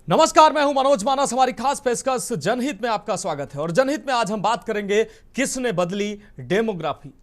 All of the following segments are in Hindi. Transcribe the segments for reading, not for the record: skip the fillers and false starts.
नमस्कार, मैं हूं मनोज मानस। हमारी खास पेशकश जनहित में आपका स्वागत है और जनहित में आज हम बात करेंगे किसने बदली डेमोग्राफी।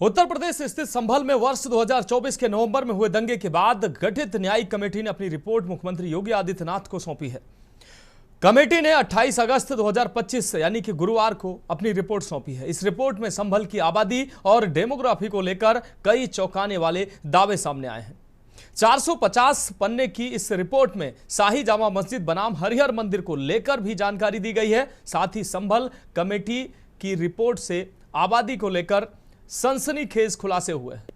उत्तर प्रदेश स्थित संभल में वर्ष 2024 के नवंबर में हुए दंगे के बाद गठित न्यायिक कमेटी ने अपनी रिपोर्ट मुख्यमंत्री योगी आदित्यनाथ को सौंपी है। कमेटी ने 28 अगस्त 2025 यानी कि गुरुवार को अपनी रिपोर्ट सौंपी है। इस रिपोर्ट में संभल की आबादी और डेमोग्राफी को लेकर कई चौंकाने वाले दावे सामने आए हैं। 450 पन्ने की इस रिपोर्ट में शाही जामा मस्जिद बनाम हरिहर मंदिर को लेकर भी जानकारी दी गई है। साथ ही संभल कमेटी की रिपोर्ट से आबादी को लेकर सनसनीखेज खुलासे हुए हैं।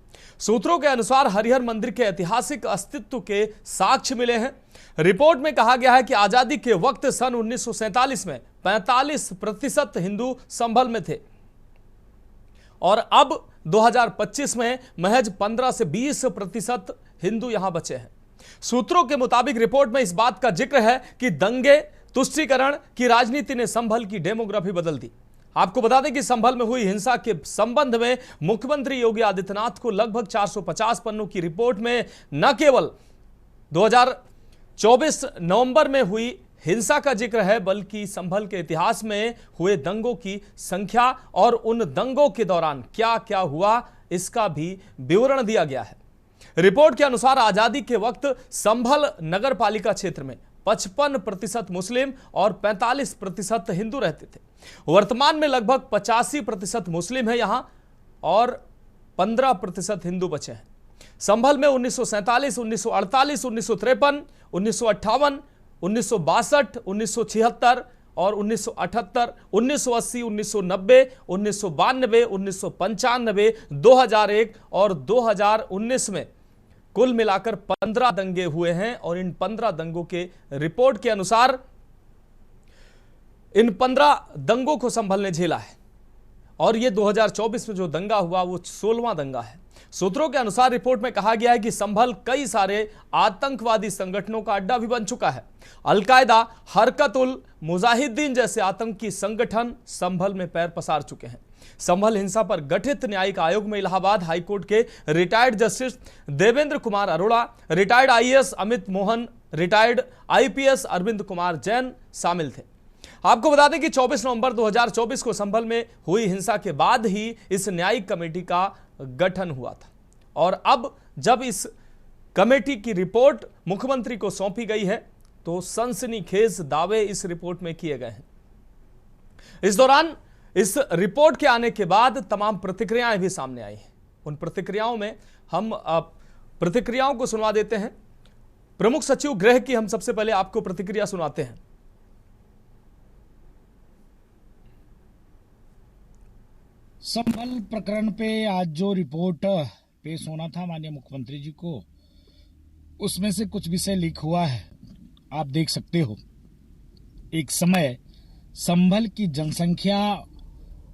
सूत्रों के अनुसार हरिहर मंदिर के ऐतिहासिक अस्तित्व के साक्ष्य मिले हैं। रिपोर्ट में कहा गया है कि आजादी के वक्त सन 1947 में 45% हिंदू संभल में थे और अब 2025 में महज 15 से 20% हिंदू यहां बचे हैं। सूत्रों के मुताबिक रिपोर्ट में इस बात का जिक्र है कि दंगे, तुष्टीकरण की राजनीति ने संभल की डेमोग्राफी बदल दी। आपको बता दें कि संभल में हुई हिंसा के संबंध में मुख्यमंत्री योगी आदित्यनाथ को लगभग 450 पन्नों की रिपोर्ट में न केवल 2024 नवंबर में हुई हिंसा का जिक्र है, बल्कि संभल के इतिहास में हुए दंगों की संख्या और उन दंगों के दौरान क्या क्या हुआ इसका भी विवरण दिया गया है। रिपोर्ट के अनुसार आजादी के वक्त संभल नगर पालिका क्षेत्र में 55% मुस्लिम और 45% हिंदू रहते थे। वर्तमान में लगभग 85% मुस्लिम है यहां और 15% हिंदू बचे हैं। संभल में 1947, 1948, 1953, 1958, 1962, 1976 और 1978, 1980, 1990, 1992, 1995, 2001 और 2019 में कुल मिलाकर 15 दंगे हुए हैं और इन 15 दंगों के रिपोर्ट के अनुसार इन 15 दंगों को संभल ने झेला है और यह 2024 में जो दंगा हुआ वो 16वां दंगा है। सूत्रों के अनुसार रिपोर्ट में कहा गया है कि संभल कई सारे आतंकवादी संगठनों का अड्डा भी बन चुका है। अलकायदा, हरकत उल मुजाहिदीन जैसे आतंकी संगठन संभल में पैर पसार चुके हैं। संभल हिंसा पर गठित न्यायिक आयोग में इलाहाबाद हाईकोर्ट के retired justice Devendra Kumar Arora, retired IAS Amit Mohan, retired IPS Arvind Kumar Jain शामिल थे। आपको बता दें कि 24 नवंबर 2024 को संभल में हुई हिंसा के बाद ही इस न्यायिक कमेटी का गठन हुआ था और अब जब इस कमेटी की रिपोर्ट मुख्यमंत्री को सौंपी गई है तो सनसनीखेज दावे इस रिपोर्ट में किए गए हैं। इस दौरान इस रिपोर्ट के आने के बाद तमाम प्रतिक्रियाएं भी सामने आई हैं। उन प्रतिक्रियाओं में हम प्रतिक्रियाओं को सुनवा देते हैं। प्रमुख सचिव गृह की हम सबसे पहले आपको प्रतिक्रिया सुनाते हैं। संभल प्रकरण पे आज जो रिपोर्ट पेश होना था माननीय मुख्यमंत्री जी को, उसमें से कुछ विषय लीक हुआ है। आप देख सकते हो, एक समय संभल की जनसंख्या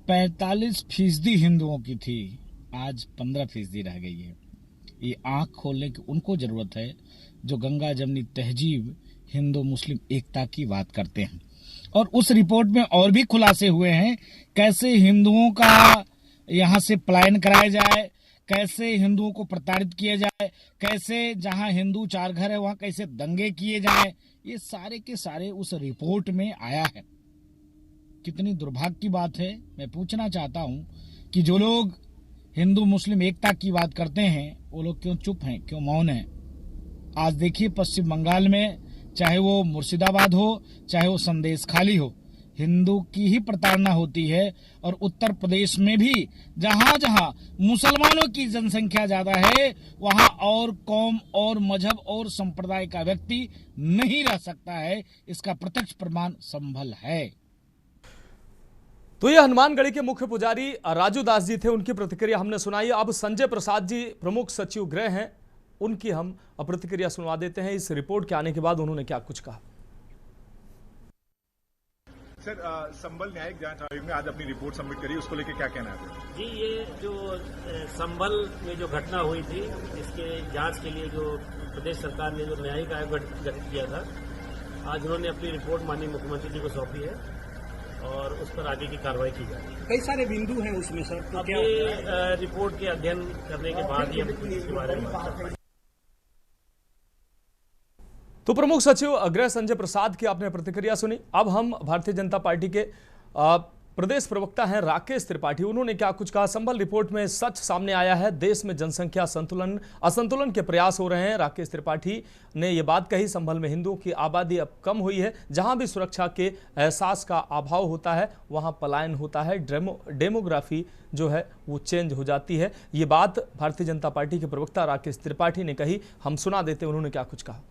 45% हिंदुओं की थी, आज 15% रह गई है। ये आंख खोलने की उनको जरूरत है जो गंगा जमनी तहजीब हिंदू मुस्लिम एकता की बात करते हैं। और उस रिपोर्ट में और भी खुलासे हुए हैं, कैसे हिंदुओं का यहाँ से पलायन कराया जाए, कैसे हिंदुओं को प्रताड़ित किया जाए, कैसे जहाँ हिंदू चार घर है वहाँ कैसे दंगे किए जाए, ये सारे के सारे उस रिपोर्ट में आया है। कितनी दुर्भाग्य की बात है। मैं पूछना चाहता हूँ कि जो लोग हिंदू मुस्लिम एकता की बात करते हैं वो लोग क्यों चुप हैं, क्यों मौन हैं? आज देखिए पश्चिम बंगाल में, चाहे वो मुर्शिदाबाद हो, चाहे वो संदेश खाली हो, हिंदू की ही प्रताड़ना होती है। और उत्तर प्रदेश में भी जहां जहां मुसलमानों की जनसंख्या ज्यादा है वहां और कौम और मजहब और संप्रदाय का व्यक्ति नहीं रह सकता है। इसका प्रत्यक्ष प्रमाण संभल है। तो ये हनुमानगढ़ी के मुख्य पुजारी राजू दास जी थे, उनकी प्रतिक्रिया हमने सुनाई। अब संजय प्रसाद जी प्रमुख सचिव गृह हैं, उनकी हम प्रतिक्रिया सुनवा देते हैं। इस रिपोर्ट के आने के बाद उन्होंने क्या कुछ कहा। सर, संभल न्यायिक जांच आयोग ने आज अपनी रिपोर्ट सबमिट करी, उसको लेकर क्या कहना है? जी, ये जो संभल में जो घटना हुई थी, इसके जांच के लिए जो प्रदेश सरकार ने जो न्यायिक आयोग गठित किया था, आज उन्होंने अपनी रिपोर्ट माननीय मुख्यमंत्री जी को सौंपी है और उस पर आगे की कार्रवाई की जाएगी। कई सारे बिंदु हैं उसमें सर, तो अब ये रिपोर्ट के अध्ययन करने के बाद ही हम इसके बारे में बात करेंगे। तो प्रमुख सचिव गृह संजय प्रसाद की आपने प्रतिक्रिया सुनी। अब हम भारतीय जनता पार्टी के प्रदेश प्रवक्ता हैं राकेश त्रिपाठी, उन्होंने क्या कुछ कहा। संभल रिपोर्ट में सच सामने आया है, देश में जनसंख्या असंतुलन के प्रयास हो रहे हैं। राकेश त्रिपाठी ने यह बात कही, संभल में हिंदुओं की आबादी अब कम हुई है, जहां भी सुरक्षा के एहसास का अभाव होता है वहां पलायन होता है, डेमोग्राफी जो है वो चेंज हो जाती है। ये बात भारतीय जनता पार्टी के प्रवक्ता राकेश त्रिपाठी ने कही। हम सुना देते उन्होंने क्या कुछ कहा।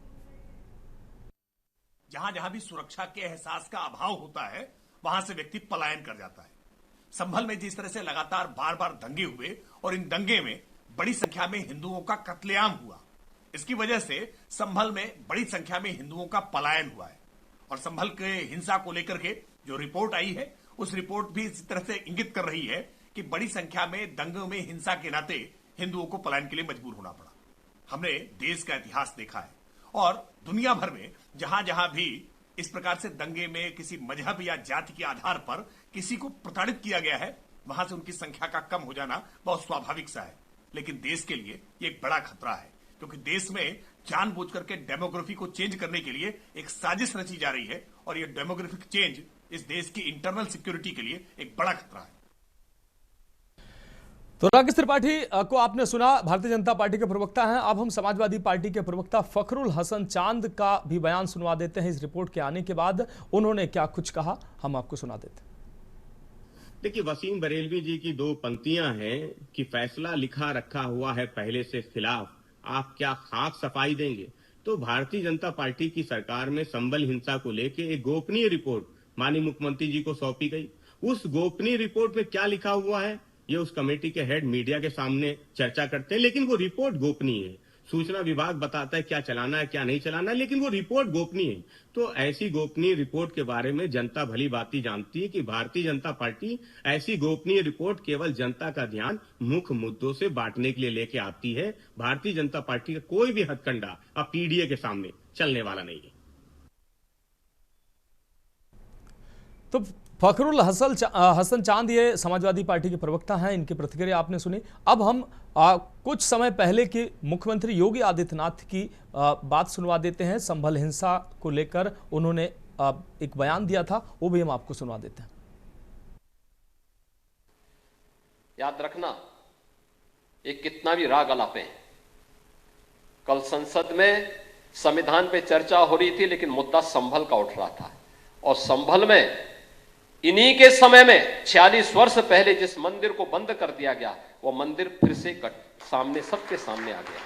जहां जहां भी सुरक्षा के एहसास का अभाव होता है वहां से व्यक्ति पलायन कर जाता है। संभल में जिस तरह से लगातार बार बार दंगे हुए और इन दंगे में बड़ी संख्या में हिंदुओं का कत्लेआम हुआ, इसकी वजह से संभल में बड़ी संख्या में हिंदुओं का पलायन हुआ है। और संभल के हिंसा को लेकर के जो रिपोर्ट आई है, उस रिपोर्ट भी इसी तरह से इंगित कर रही है कि बड़ी संख्या में दंगों में हिंसा के नाते हिंदुओं को पलायन के लिए मजबूर होना पड़ा। हमने देश का इतिहास देखा है और दुनिया भर में जहां जहां भी इस प्रकार से दंगे में किसी मजहब या जाति के आधार पर किसी को प्रताड़ित किया गया है, वहां से उनकी संख्या का कम हो जाना बहुत स्वाभाविक सा है। लेकिन देश के लिए ये एक बड़ा खतरा है, क्योंकि देश में जानबूझकर के डेमोग्राफी को चेंज करने के लिए एक साजिश रची जा रही है और ये डेमोग्राफिक चेंज इस देश की इंटरनल सिक्योरिटी के लिए एक बड़ा खतरा है। तो राकेश त्रिपाठी को आपने सुना, भारतीय जनता पार्टी के प्रवक्ता हैं। अब हम समाजवादी पार्टी के प्रवक्ता फखरुल हसन चांद का भी बयान सुनवा देते हैं। इस रिपोर्ट के आने के बाद उन्होंने क्या कुछ कहा, हम आपको सुना देते हैं। देखिए, वसीम बरेलवी जी की दो पंक्तियां हैं कि फैसला लिखा रखा हुआ है पहले से खिलाफ, आप क्या खाक सफाई देंगे। तो भारतीय जनता पार्टी की सरकार में संभल हिंसा को लेकर एक गोपनीय रिपोर्ट माननीय मुख्यमंत्री जी को सौंपी गई। उस गोपनीय रिपोर्ट में क्या लिखा हुआ है ये उस कमेटी के हेड मीडिया के सामने चर्चा करते हैं, लेकिन वो रिपोर्ट गोपनीय है। सूचना विभाग बताता है क्या चलाना है क्या नहीं चलाना है, लेकिन वो रिपोर्ट गोपनीय है। तो ऐसी गोपनीय रिपोर्ट के बारे में जनता भली भांति जानती है कि भारतीय जनता पार्टी ऐसी गोपनीय रिपोर्ट केवल जनता का ध्यान मुख्य मुद्दों से बांटने के लिए लेके आती है। भारतीय जनता पार्टी का कोई भी हथकंडा अब पीडीए के सामने चलने वाला नहीं है। तो फखरुल हसन चांद ये समाजवादी पार्टी के प्रवक्ता हैं, इनकी प्रतिक्रिया आपने सुनी। अब हम कुछ समय पहले की मुख्यमंत्री योगी आदित्यनाथ की बात सुनवा देते हैं। संभल हिंसा को लेकर उन्होंने एक बयान दिया था, वो भी हम आपको सुनवा देते हैं। याद रखना, ये कितना भी राग अलापे हैं, कल संसद में संविधान पे चर्चा हो रही थी, लेकिन मुद्दा संभल का उठ रहा था। और संभल में इन्हीं के समय में 46 वर्ष पहले जिस मंदिर को बंद कर दिया गया, वो मंदिर फिर से सामने सबके सामने आ गया।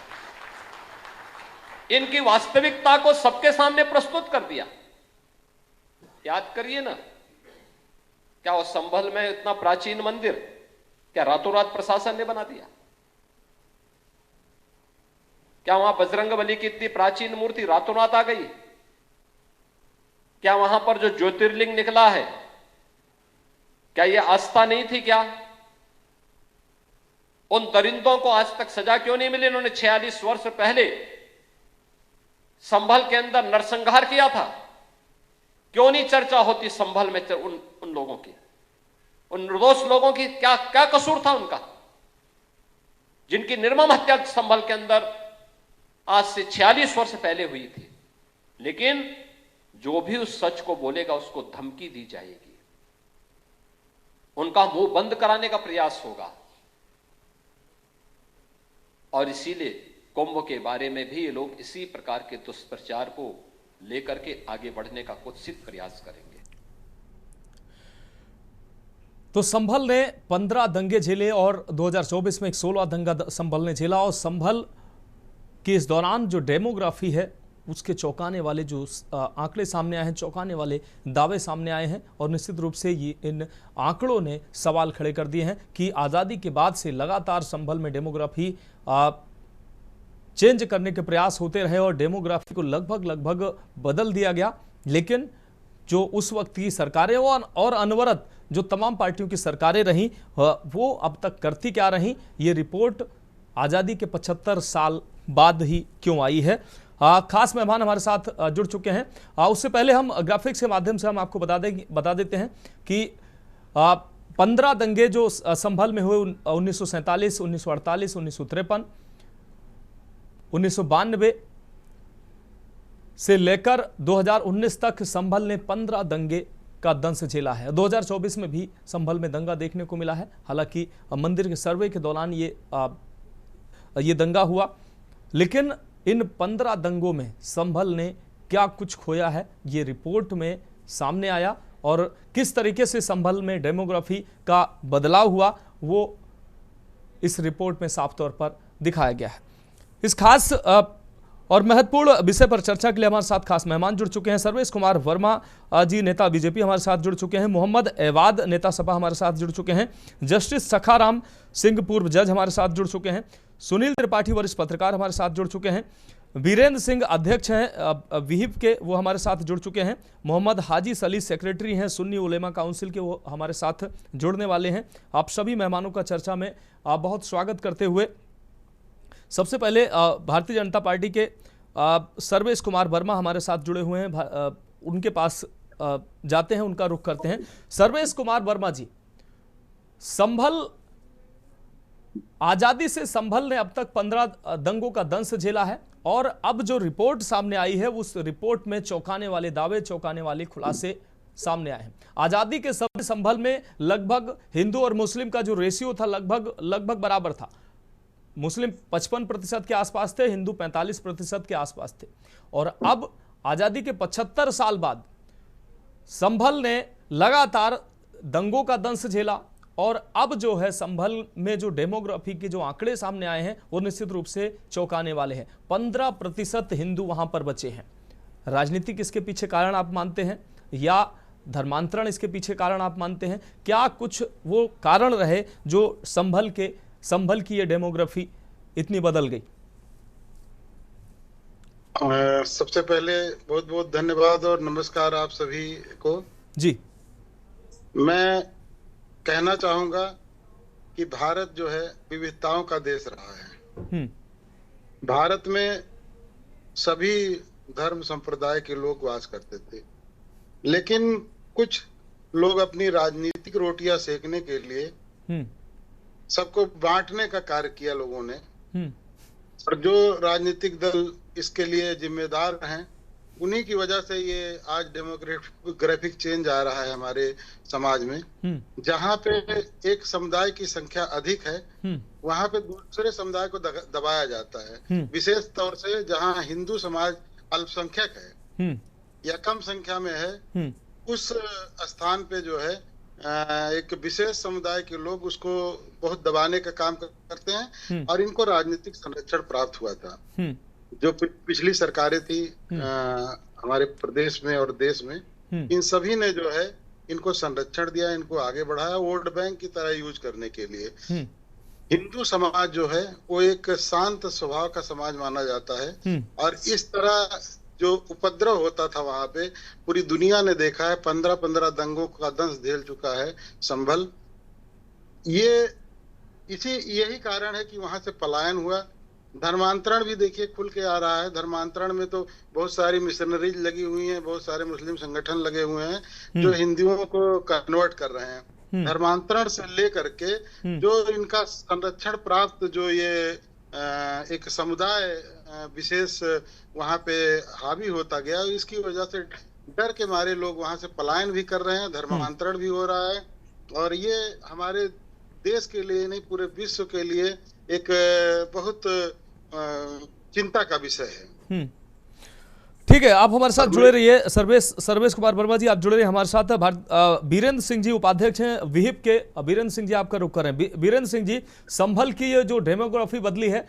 इनकी वास्तविकता को सबके सामने प्रस्तुत कर दिया। याद करिए ना, क्या वो संभल में इतना प्राचीन मंदिर क्या रातों रात प्रशासन ने बना दिया? क्या वहां बजरंगबली की इतनी प्राचीन मूर्ति रातों रात आ गई? क्या वहां पर जो ज्योतिर्लिंग निकला है, क्या यह आस्था नहीं थी? क्या उन दरिंदों को आज तक सजा क्यों नहीं मिली? इन्होंने 46 वर्ष पहले संभल के अंदर नरसंहार किया था। क्यों नहीं चर्चा होती संभल में उन लोगों की, उन निर्दोष लोगों की? क्या क्या कसूर था उनका, जिनकी निर्मम हत्या संभल के अंदर आज से 46 वर्ष पहले हुई थी? लेकिन जो भी उस सच को बोलेगा उसको धमकी दी जाएगी, उनका मुंह बंद कराने का प्रयास होगा। और इसीलिए कुंभ के बारे में भी ये लोग इसी प्रकार के दुष्प्रचार को लेकर के आगे बढ़ने का कुत्सित प्रयास करेंगे। तो संभल ने 15 दंगे झेले और 2024 में एक 16वां दंगा संभल ने झेला। और संभल के इस दौरान जो डेमोग्राफी है उसके चौंकाने वाले जो आंकड़े सामने आए हैं, चौंकाने वाले दावे सामने आए हैं। और निश्चित रूप से ये इन आंकड़ों ने सवाल खड़े कर दिए हैं कि आज़ादी के बाद से लगातार संभल में डेमोग्राफी चेंज करने के प्रयास होते रहे और डेमोग्राफी को लगभग बदल दिया गया, लेकिन जो उस वक्त की सरकारें और अनवरत जो तमाम पार्टियों की सरकारें रहीं वो अब तक करती क्या रहीं, ये रिपोर्ट आज़ादी के 75 साल बाद ही क्यों आई है। खास मेहमान हमारे साथ जुड़ चुके हैं। उससे पहले हम ग्राफिक्स के माध्यम से हम आपको बता देते हैं कि 15 दंगे जो संभल में हुए 1947, 1948, 1953, 1992 से लेकर 2019 तक संभल ने 15 दंगे का दंश झेला है। 2024 में भी संभल में दंगा देखने को मिला है। हालांकि मंदिर के सर्वे के दौरान ये दंगा हुआ, लेकिन इन 15 दंगों में संभल ने क्या कुछ खोया है, ये रिपोर्ट में सामने आया और किस तरीके से संभल में डेमोग्राफी का बदलाव हुआ वो इस रिपोर्ट में साफ तौर पर दिखाया गया है। इस खास और महत्वपूर्ण विषय पर चर्चा के लिए हमारे साथ खास मेहमान जुड़ चुके हैं। सर्वेश कुमार वर्मा जी नेता बीजेपी हमारे साथ जुड़ चुके हैं। मोहम्मद एवाद नेता सपा हमारे साथ जुड़ चुके हैं। जस्टिस सखाराम सिंह पूर्व जज हमारे साथ जुड़ चुके हैं। सुनील त्रिपाठी वरिष्ठ पत्रकार हमारे साथ जुड़ चुके हैं। वीरेंद्र सिंह अध्यक्ष हैं विहिप के, वो हमारे साथ जुड़ चुके हैं। मोहम्मद हाजी सली सेक्रेटरी हैं सुन्नी उलेमा काउंसिल के, वो हमारे साथ जुड़ने वाले हैं। आप सभी मेहमानों का चर्चा में बहुत स्वागत करते हुए सबसे पहले भारतीय जनता पार्टी के सर्वेश कुमार वर्मा हमारे साथ जुड़े हुए हैं, उनके पास जाते हैं, उनका रुख करते हैं। सर्वेश कुमार वर्मा जी, संभल आजादी से संभल ने अब तक 15 दंगों का दंश झेला है और अब जो रिपोर्ट सामने आई है उस रिपोर्ट में चौंकाने वाले दावे, चौंकाने वाले खुलासे सामने आए हैं। आजादी के समय संभल में लगभग हिंदू और मुस्लिम का जो रेशियो था लगभग बराबर था। मुस्लिम 55% के आसपास थे, हिंदू 45% के आसपास थे। और अब आजादी के 75 साल बाद संभल ने लगातार दंगों का दंश झेला और अब जो है संभल में जो डेमोग्राफी के जो आंकड़े सामने आए हैं वो निश्चित रूप से चौंकाने वाले हैं। 15% हिंदू वहां पर बचे हैं। राजनीतिक इसके पीछे कारण आप मानते हैं या धर्मांतरण इसके पीछे कारण आप मानते हैं? क्या कुछ वो कारण रहे जो संभल की ये डेमोग्राफी इतनी बदल गई? सबसे पहले बहुत बहुत धन्यवाद और नमस्कार आप सभी को जी। मैं कहना चाहूंगा कि भारत जो है विविधताओं का देश रहा है। भारत में सभी धर्म संप्रदाय के लोग वास करते थे, लेकिन कुछ लोग अपनी राजनीतिक रोटियां सेकने के लिए सबको बांटने का कार्य किया लोगों ने। और जो राजनीतिक दल इसके लिए जिम्मेदार हैं उन्हीं की वजह से ये आज डेमोग्राफिक चेंज आ रहा है हमारे समाज में। जहाँ पे एक समुदाय की संख्या अधिक है वहां पे दूसरे समुदाय को दबाया जाता है। विशेष तौर से जहाँ हिंदू समाज अल्पसंख्यक है या कम संख्या में है, उस स्थान पे जो है एक विशेष समुदाय के लोग उसको बहुत दबाने का काम करते हैं और इनको राजनीतिक संरक्षण प्राप्त हुआ था। जो पिछली सरकारें थी हमारे प्रदेश में और देश में, इन सभी ने जो है इनको संरक्षण दिया, इनको आगे बढ़ाया वोट बैंक की तरह यूज करने के लिए। हिंदू समाज जो है वो एक शांत स्वभाव का समाज माना जाता है और इस तरह जो उपद्रव होता था वहां पे पूरी दुनिया ने देखा है। 15 दंगों का दंश झेल चुका है संभल। यही कारण है कि वहां से पलायन हुआ। धर्मांतरण भी देखिए खुल के आ रहा है। धर्मांतरण में तो बहुत सारी मिशनरीज लगी हुई हैं, बहुत सारे मुस्लिम संगठन लगे हुए हैं जो हिंदुओं को कन्वर्ट कर रहे हैं। धर्मांतरण से लेकर के जो इनका संरक्षण प्राप्त जो ये एक समुदाय विशेष वहां पे हावी होता गया, इसकी वजह से डर के मारे लोग वहां से पलायन भी कर रहे हैं, धर्मांतरण भी हो रहा है। और ये हमारे देश के लिए नहीं पूरे विश्व के लिए एक बहुत चिंता का विषय है। ठीक है, आप हमारे साथ जुड़े रहिए। सर्वेश कुमार वर्मा जी आप जुड़े रहिए हमारे साथ। वीरेंद्र सिंह जी उपाध्यक्ष हैं विहिप के। वीरेंद्र सिंह जी आपका रुख करें। वीरेंद्र सिंह जी, संभल की ये जो डेमोग्राफी बदली है,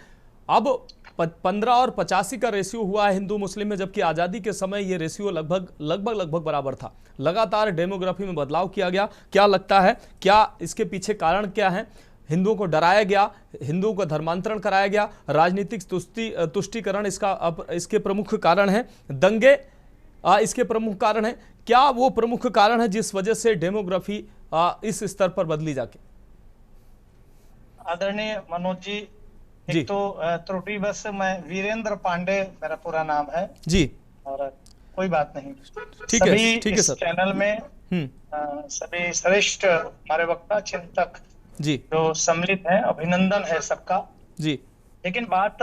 अब 15 और 85 का रेशियो हुआ है हिंदू मुस्लिम में, जबकि आज़ादी के समय ये रेशियो लगभग बराबर था। लगातार डेमोग्राफी में बदलाव किया गया। क्या लगता है, क्या इसके पीछे कारण क्या है? हिंदुओं को डराया गया, हिंदुओं का धर्मांतरण कराया गया, राजनीतिक तुष्टीकरण इसके प्रमुख कारण है। दंगे इसके प्रमुख कारण है? क्या वो प्रमुख कारण है जिस वजह से डेमोग्राफी इस स्तर पर बदली जाके? आदरणीय मनोज जी, जी। एक तो त्रुटिवश मैं वीरेंद्र पांडे मेरा पूरा नाम है जी, और कोई बात नहीं। ठीक है, सभी ठीक है इस सर। चैनल में सभी श्रेष्ठ हमारे वक्ता चिंतक जी जो सम्मिलित हैं, अभिनंदन है सबका। जी लेकिन बात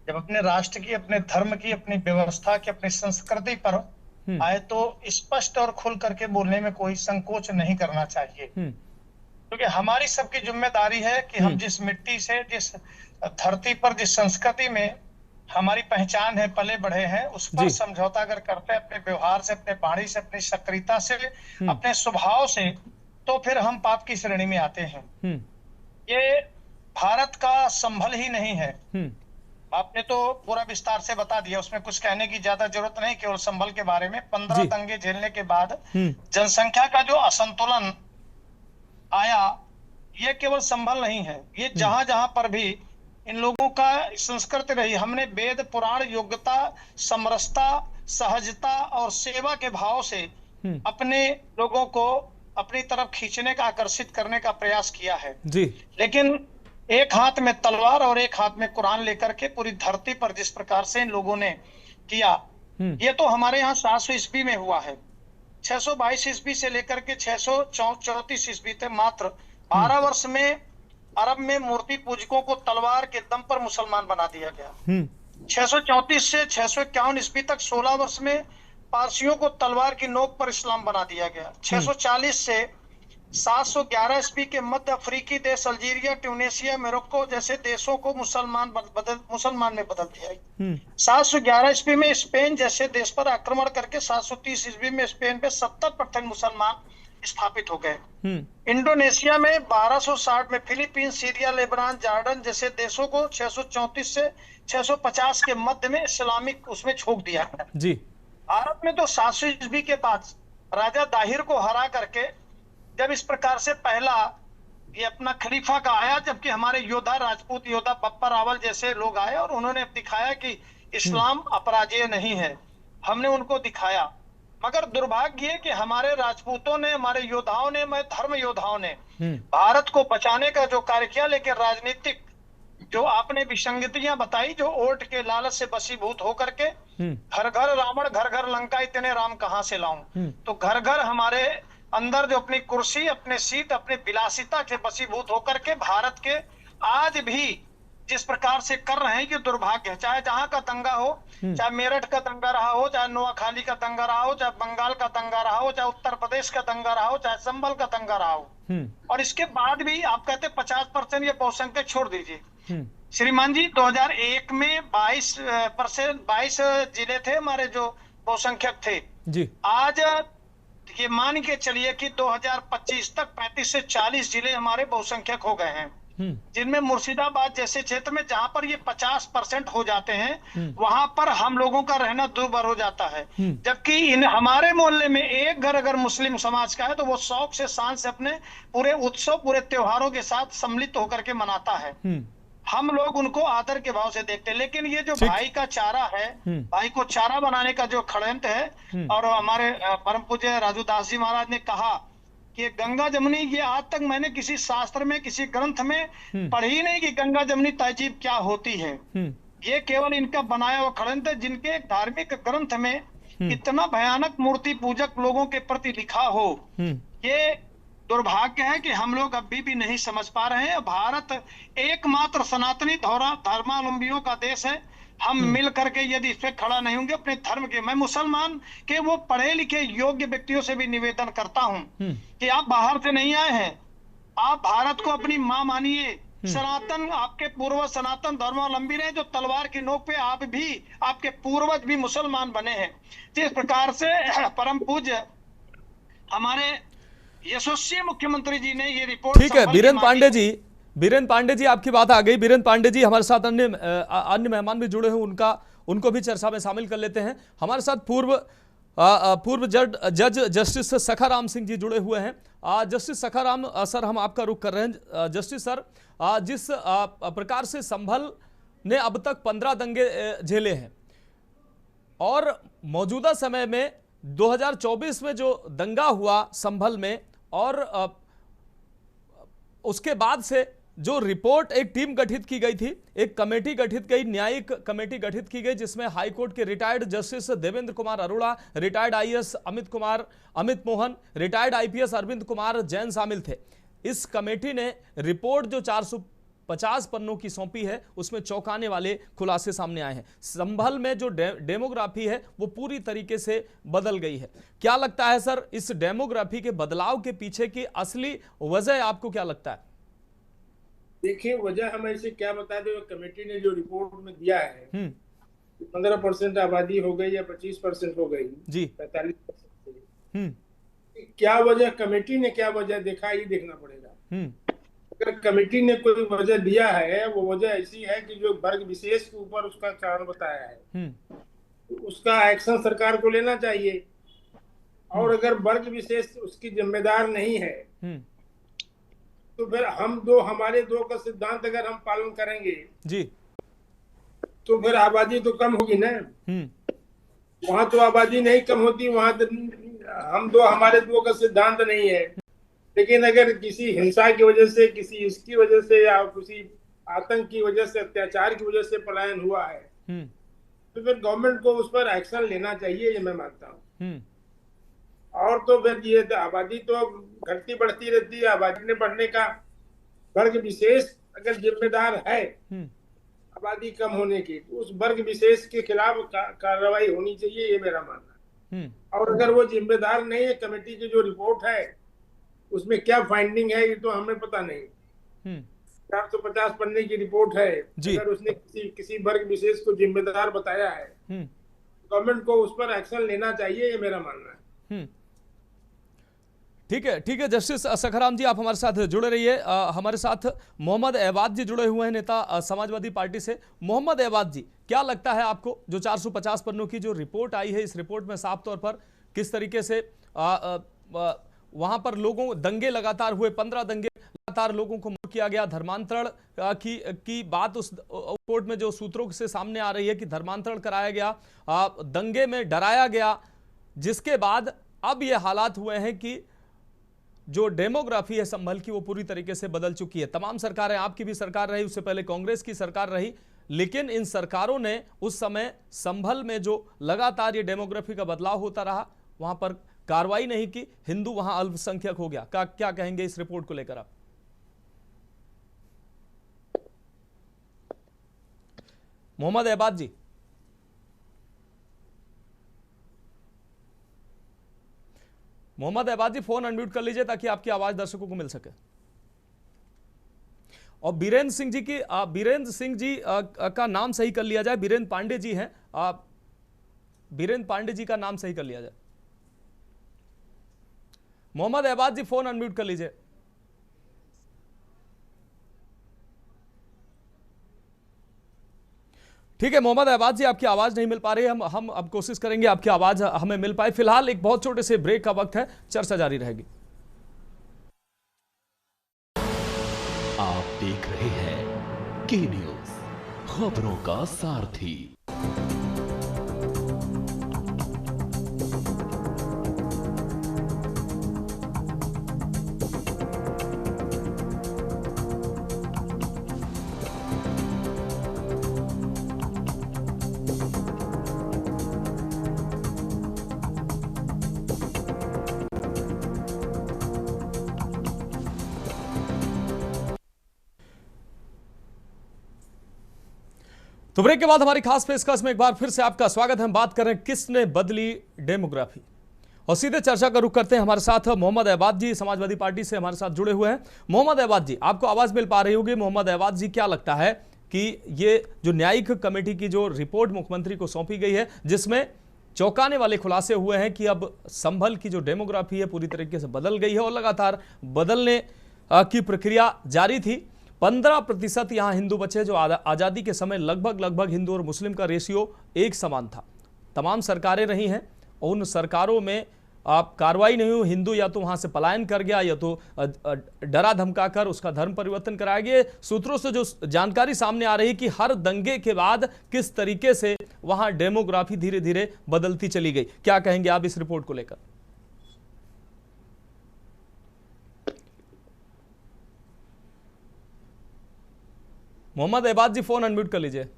जब अपने राष्ट्र की, अपने धर्म की, अपनी व्यवस्था की, अपनी संस्कृति पर आए तो स्पष्ट और खुल करके बोलने में कोई संकोच नहीं करना चाहिए, क्योंकि हमारी सबकी जिम्मेदारी है कि हम जिस मिट्टी से, जिस धरती पर, जिस संस्कृति में हमारी पहचान है, पले बढ़े हैं, उस पर समझौता अगर करते हैं अपने व्यवहार से, अपने वाणी से, अपनी सक्रियता से, अपने स्वभाव से, तो फिर हम पाप की श्रेणी में आते हैं। ये भारत का संभल ही नहीं है। आपने तो पूरा विस्तार से बता दिया, उसमें कुछ कहने की ज्यादा जरूरत नहीं। केवल संभल के बारे में 15 दंगे झेलने के बाद जनसंख्या का जो असंतुलन आया, ये केवल संभल नहीं है, ये जहां जहां पर भी इन लोगों का संस्कृति रही, हमने वेद पुराण, योग्यता, समरसता, सहजता और सेवा के भाव से अपने लोगों को अपनी तरफ खींचने का, आकर्षित करने का प्रयास किया है जी। लेकिन एक हाथ में तलवार और एक हाथ में कुरान लेकर के पूरी धरती पर जिस प्रकार से इन लोगों ने किया, ये तो हमारे यहाँ 700 ईस्वी में हुआ है। 622 ईस्वी से लेकर के 634 ईस्वी तक मात्र 12 वर्ष में अरब में मूर्ति पूजकों को तलवार के दम पर मुसलमान बना दिया गया। 634 से 651 ईस्वी तक 16 वर्ष में पारसियों को तलवार की नोक पर इस्लाम बना दिया गया। 640 से 711 ईस्वी के मध्य अफ्रीकी देश अल्जीरिया, ट्यूनीसिया, मोरक्को जैसे देशों को मुसलमान में बदल दिया। 711 ईस्वी में स्पेन जैसे देश पर आक्रमण करके 730 ईस्वी में स्पेन पे 70% मुसलमान स्थापित हो गए। इंडोनेशिया में 1260 में फिलीपींस, सीरिया, लेबनान, जॉर्डन जैसे देशों को 634 से 650 के मध्य में इस्लामिक उसमें छोक दिया है जी। भारत में तो 700 ईस्वी के बाद राजा दाहिर को हरा करके जब इस प्रकार से पहला ये अपना खलीफा का आया, जबकि हमारे योद्धा, राजपूत योद्धा बप्पा रावल जैसे लोग आए और उन्होंने दिखाया कि इस्लाम अपराजेय नहीं है, हमने उनको दिखाया। मगर दुर्भाग्य है कि हमारे राजपूतों ने, हमारे योद्धाओं ने, हमारे धर्म योद्धाओं ने भारत को बचाने का जो कार्य किया, लेकिन राजनीतिक जो आपने विसंगतियां बताई, जो वोट के लालच से बसीभूत होकर के घर घर रावण, घर घर लंका, इतने राम कहां से लाऊं, तो घर घर हमारे अंदर जो अपनी कुर्सी, अपने सीट, अपने विलासिता से बसीभूत होकर के भारत के आज भी जिस प्रकार से कर रहे हैं, ये दुर्भाग्य है। चाहे जहां का दंगा हो, चाहे मेरठ का दंगा रहा हो, चाहे नोआखाली का दंगा रहा हो, चाहे बंगाल का दंगा रहा हो, चाहे उत्तर प्रदेश का दंगा रहा हो, चाहे संभल का दंगा रहा हो, और इसके बाद भी आप कहते 50% ये बहुसंख्यक छोड़ दीजिए। श्रीमान जी, 2001 में 22 जिले थे हमारे जो बहुसंख्यक थे जी। आज ये मान के चलिए कि 2025 तक 35 से 40 जिले हमारे बहुसंख्यक हो गए हैं, जिनमें मुर्शिदाबाद जैसे क्षेत्र में जहां पर ये 50% हो जाते हैं, वहां पर हम लोगों का रहना दुर्भर हो जाता है। जबकि इन हमारे मोहल्ले में एक घर अगर मुस्लिम समाज का है तो वो शौक से, शान से अपने पूरे उत्सव, पूरे त्योहारों के साथ सम्मिलित होकर के मनाता है। हम लोग उनको आदर के भाव से देखते हैं। लेकिन ये जो भाई का चारा है, भाई को चारा बनाने का जो षड्यंत्र है, और हमारे परम पूज्य राजू दास जी महाराज ने कहा कि गंगा जमुनी, ये आज तक मैंने किसी शास्त्र में, किसी ग्रंथ में पढ़ी नहीं कि गंगा जमुनी तहजीब क्या होती है। ये केवल इनका बनाया हुआ षड्यंत्र है, जिनके धार्मिक ग्रंथ में इतना भयानक मूर्ति पूजक लोगों के प्रति लिखा हो। ये दुर्भाग्य है कि हम लोग अभी भी नहीं समझ पा रहे हैं। भारत एकमात्र सनातनी धर्मावलंबियों का देश है। हम मिल करके यदि इस पे खड़ा नहीं होंगे अपने धर्म के, मैं मुसलमान के वो पढ़े लिखे योग्य व्यक्तियों से भी निवेदन करता हूं कि आप बाहर से नहीं आए हैं, आप भारत को अपनी मां मानिए। सनातन, आपके पूर्वज सनातन धर्मावलंबी रहे, जो तलवार की नोक पे आप भी, आपके पूर्वज भी मुसलमान बने हैं। जिस प्रकार से परम पूज्य हमारे यशस्वी मुख्यमंत्री जी ने ये रिपोर्ट, ठीक है बीरेन पांडे जी आपकी बात आ गई। बीरेन पांडे जी, हमारे साथ अन्य मेहमान भी जुड़े हैं, उनको भी चर्चा में शामिल कर लेते हैं। हमारे साथ पूर्व जज जस्टिस सखाराम सिंह जी जुड़े हुए हैं। जस्टिस सखाराम सर, हम आपका रुख कर रहे हैं। जस्टिस सर, जिस प्रकार से संभल ने अब तक 15 दंगे झेले हैं, और मौजूदा समय में 2024 में जो दंगा हुआ संभल में और उसके बाद से जो रिपोर्ट, एक टीम गठित की गई थी, एक कमेटी गठित गई, न्यायिक कमेटी गठित की गई, जिसमें हाईकोर्ट के retired justice Devendra Kumar Arora, retired IAS Amit Mohan, retired IPS Arvind Kumar Jain शामिल थे। इस कमेटी ने रिपोर्ट जो 450 पन्नों की सौंपी है, उसमें चौंकाने वाले खुलासे सामने आए हैं। संभल में जो डेमोग्राफी है वो पूरी तरीके से बदल गई है। क्या लगता है सर, इस डेमोग्राफी के बदलाव के पीछे की असली वजह आपको क्या लगता है? देखिए, वजह हम ऐसे क्या बता दें, कमेटी ने जो रिपोर्ट में दिया है 15% आबादी हो गई या 25% हो गई जी, 45%। क्या वजह, कमेटी ने क्या वजह देखा, ये देखना पड़ेगा। अगर कमेटी ने कोई वजह दिया है, वो वजह ऐसी है कि जो वर्ग विशेष के ऊपर उसका कारण बताया है, उसका एक्शन सरकार को लेना चाहिए। और अगर वर्ग विशेष उसकी जिम्मेदार नहीं है तो फिर हमारे दो का सिद्धांत अगर हम पालन करेंगे जी, तो फिर आबादी तो कम होगी ना। वहां तो आबादी नहीं कम होती, वहां तो हमारे दो का सिद्धांत नहीं है। लेकिन अगर किसी हिंसा की वजह से, किसी इसकी वजह से या किसी आतंक की वजह से, अत्याचार की वजह से पलायन हुआ है तो फिर गवर्नमेंट को उस पर एक्शन लेना चाहिए, ये मैं मानता हूँ। और तो फिर ये आबादी तो घटती बढ़ती रहती है, आबादी ने बढ़ने का वर्ग विशेष अगर जिम्मेदार है आबादी कम होने की, तो उस वर्ग विशेष के खिलाफ कार्रवाई होनी चाहिए, ये मेरा मानना है। और अगर वो जिम्मेदार नहीं है, कमेटी की जो रिपोर्ट है उसमें क्या फाइंडिंग है ये तो हमें पता नहीं। 450 पन्ने की रिपोर्ट है, अगर उसने किसी वर्ग विशेष को जिम्मेदार बताया है, गवर्नमेंट को उस पर एक्शन लेना चाहिए, ये मेरा मानना है। ठीक है जस्टिस सखाराम जी, आप हमारे साथ जुड़े रहिए। हमारे साथ मोहम्मद एवाज जी जुड़े हुए हैं, नेता समाजवादी पार्टी से। मोहम्मद एवाज जी, क्या लगता है आपको, जो 450 पन्नों की जो रिपोर्ट आई है, इस रिपोर्ट में साफ तौर पर किस तरीके से वहां पर लोगों दंगे लगातार हुए, 15 दंगे लगातार लोगों को मुक्त किया गया, धर्मांतरण की बात उस रिपोर्ट में जो सूत्रों से सामने आ रही है कि धर्मांतरण कराया गया, दंगे में डराया गया, जिसके बाद अब ये हालात हुए हैं कि जो डेमोग्राफी है संभल की वो पूरी तरीके से बदल चुकी है। तमाम सरकारें, आपकी भी सरकार रही, उससे पहले कांग्रेस की सरकार रही, लेकिन इन सरकारों ने उस समय संभल में जो लगातार ये डेमोग्राफी का बदलाव होता रहा, वहां पर कार्रवाई नहीं की, हिंदू वहां अल्पसंख्यक हो गया। क्या कहेंगे इस रिपोर्ट को लेकर आप? मोहम्मद एबाद जी, मोहम्मद एबाद जी फोन अनम्यूट कर लीजिए ताकि आपकी आवाज दर्शकों को मिल सके। और बीरेंद्र सिंह जी का नाम सही कर लिया जाए, बीरेंद्र पांडे जी हैं, बीरेंद्र पांडे जी का नाम सही कर लिया जाए। मोहम्मद एबाद जी फोन अनम्यूट कर लीजिए। ठीक है मोहम्मद एबाद जी, आपकी आवाज नहीं मिल पा रही है, हम अब कोशिश करेंगे आपकी आवाज हमें मिल पाए। फिलहाल एक बहुत छोटे से ब्रेक का वक्त है, चर्चा जारी रहेगी। आप देख रहे हैं के न्यूज, खबरों का सारथी। तो ब्रेक के बाद हमारी खास पेशकश में एक बार फिर से आपका स्वागत है। हम बात कर रहे हैं किसने बदली डेमोग्राफी, और सीधे चर्चा का रुख करते हैं। हमारे साथ मोहम्मद एबाद जी समाजवादी पार्टी से हमारे साथ जुड़े हुए हैं। मोहम्मद एबाद जी, आपको आवाज मिल पा रही होगी। मोहम्मद एबाद जी, क्या लगता है कि ये जो न्यायिक कमेटी की जो रिपोर्ट मुख्यमंत्री को सौंपी गई है, जिसमें चौंकाने वाले खुलासे हुए हैं कि अब संभल की जो डेमोग्राफी है पूरी तरीके से बदल गई है और लगातार बदलने की प्रक्रिया जारी थी। 15% यहाँ हिंदू बचे, जो आज़ादी के समय लगभग हिंदू और मुस्लिम का रेशियो एक समान था। तमाम सरकारें रही हैं और उन सरकारों में आप कार्रवाई नहीं हुई, हिंदू या तो वहां से पलायन कर गया या तो डरा धमकाकर उसका धर्म परिवर्तन कराया गया। सूत्रों से जो जानकारी सामने आ रही कि हर दंगे के बाद किस तरीके से वहां डेमोग्राफी धीरे धीरे बदलती चली गई। क्या कहेंगे आप इस रिपोर्ट को लेकर? मोहम्मद एबाद जी, फोन अनम्यूट कर लीजिए।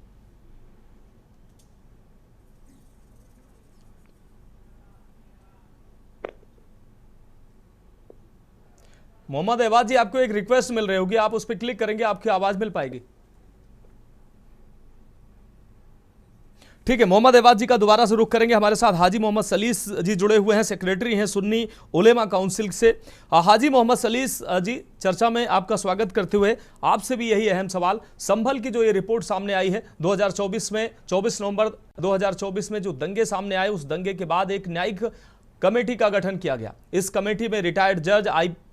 मोहम्मद एबाद जी, आपको एक रिक्वेस्ट मिल रही होगी, आप उस पर क्लिक करेंगे, आपकी आवाज मिल पाएगी। ठीक है, मोहम्मद एबाद जी का दोबारा से रुख करेंगे। हमारे साथ हाजी मोहम्मद सलीस जी जुड़े हुए हैं, सेक्रेटरी हैं सुन्नी उलेमा काउंसिल से। हाजी मोहम्मद सलीस जी, चर्चा में आपका स्वागत करते हुए आपसे भी यही अहम सवाल, संभल की जो ये रिपोर्ट सामने आई है 2024 में, 24 नवंबर 2024 में जो दंगे सामने आए, उस दंगे के बाद एक न्यायिक कमेटी का गठन किया गया। इस कमेटी में रिटायर्ड जज,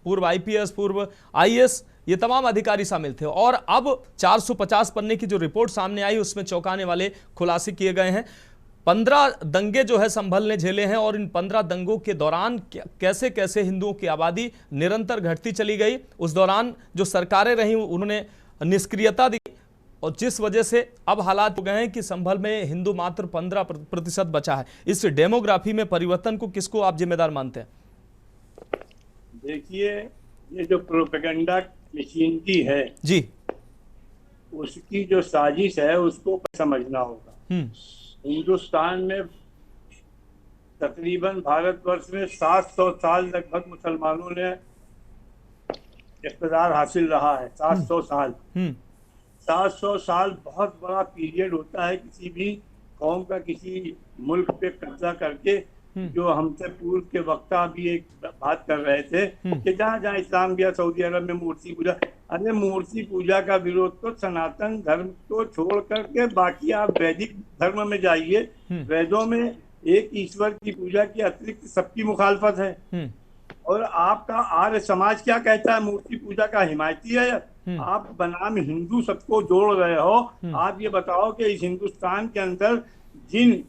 पूर्व आईपीएस, पूर्व आईएएस, ये तमाम अधिकारी शामिल थे। और अब 450 पन्ने की जो रिपोर्ट सामने आई, उसमें चौंकाने वाले खुलासे किए गए हैं। 15 दंगे जो है संभल ने झेले हैं और इन 15 दंगों के दौरान कैसे कैसे हिंदुओं की आबादी निरंतर घटती चली गई। उस दौरान जो सरकारें रहीं उन्होंने निष्क्रियता दी और जिस वजह से अब हालात हो गए हैं कि संभल में हिंदू मात्र 15% बचा है। इस डेमोग्राफी में परिवर्तन को किसको आप जिम्मेदार मानते हैं? देखिए, ये जो प्रोपेगेंडा मशीनरी है जी, उसकी जो साजिश है उसको समझना होगा। हिंदुस्तान में तकरीबन भारतवर्ष में 700 साल लगभग मुसलमानों ने इक़्तिदार हासिल रहा है। 700 साल 700 साल बहुत बड़ा पीरियड होता है किसी भी कौम का किसी मुल्क पे कब्जा करके। जो हमसे पूर्व के वक्ता भी एक बात कर रहे थे कि जहाँ जहाँ इस्लाम गया, सऊदी अरब में मूर्ति पूजा, अरे मूर्ति पूजा का विरोध तो सनातन धर्म को छोड़ करके बाकी आप वैदिक धर्म में जाइए, वेदों में एक ईश्वर की पूजा की अतिरिक्त सबकी मुखालफत है। और आपका आर्य समाज क्या कहता है? मूर्ति पूजा का हिमायती है। आप बनाम हिंदू सबको जोड़ रहे हो। आप ये बताओ कि इस हिंदुस्तान के अंदर जिन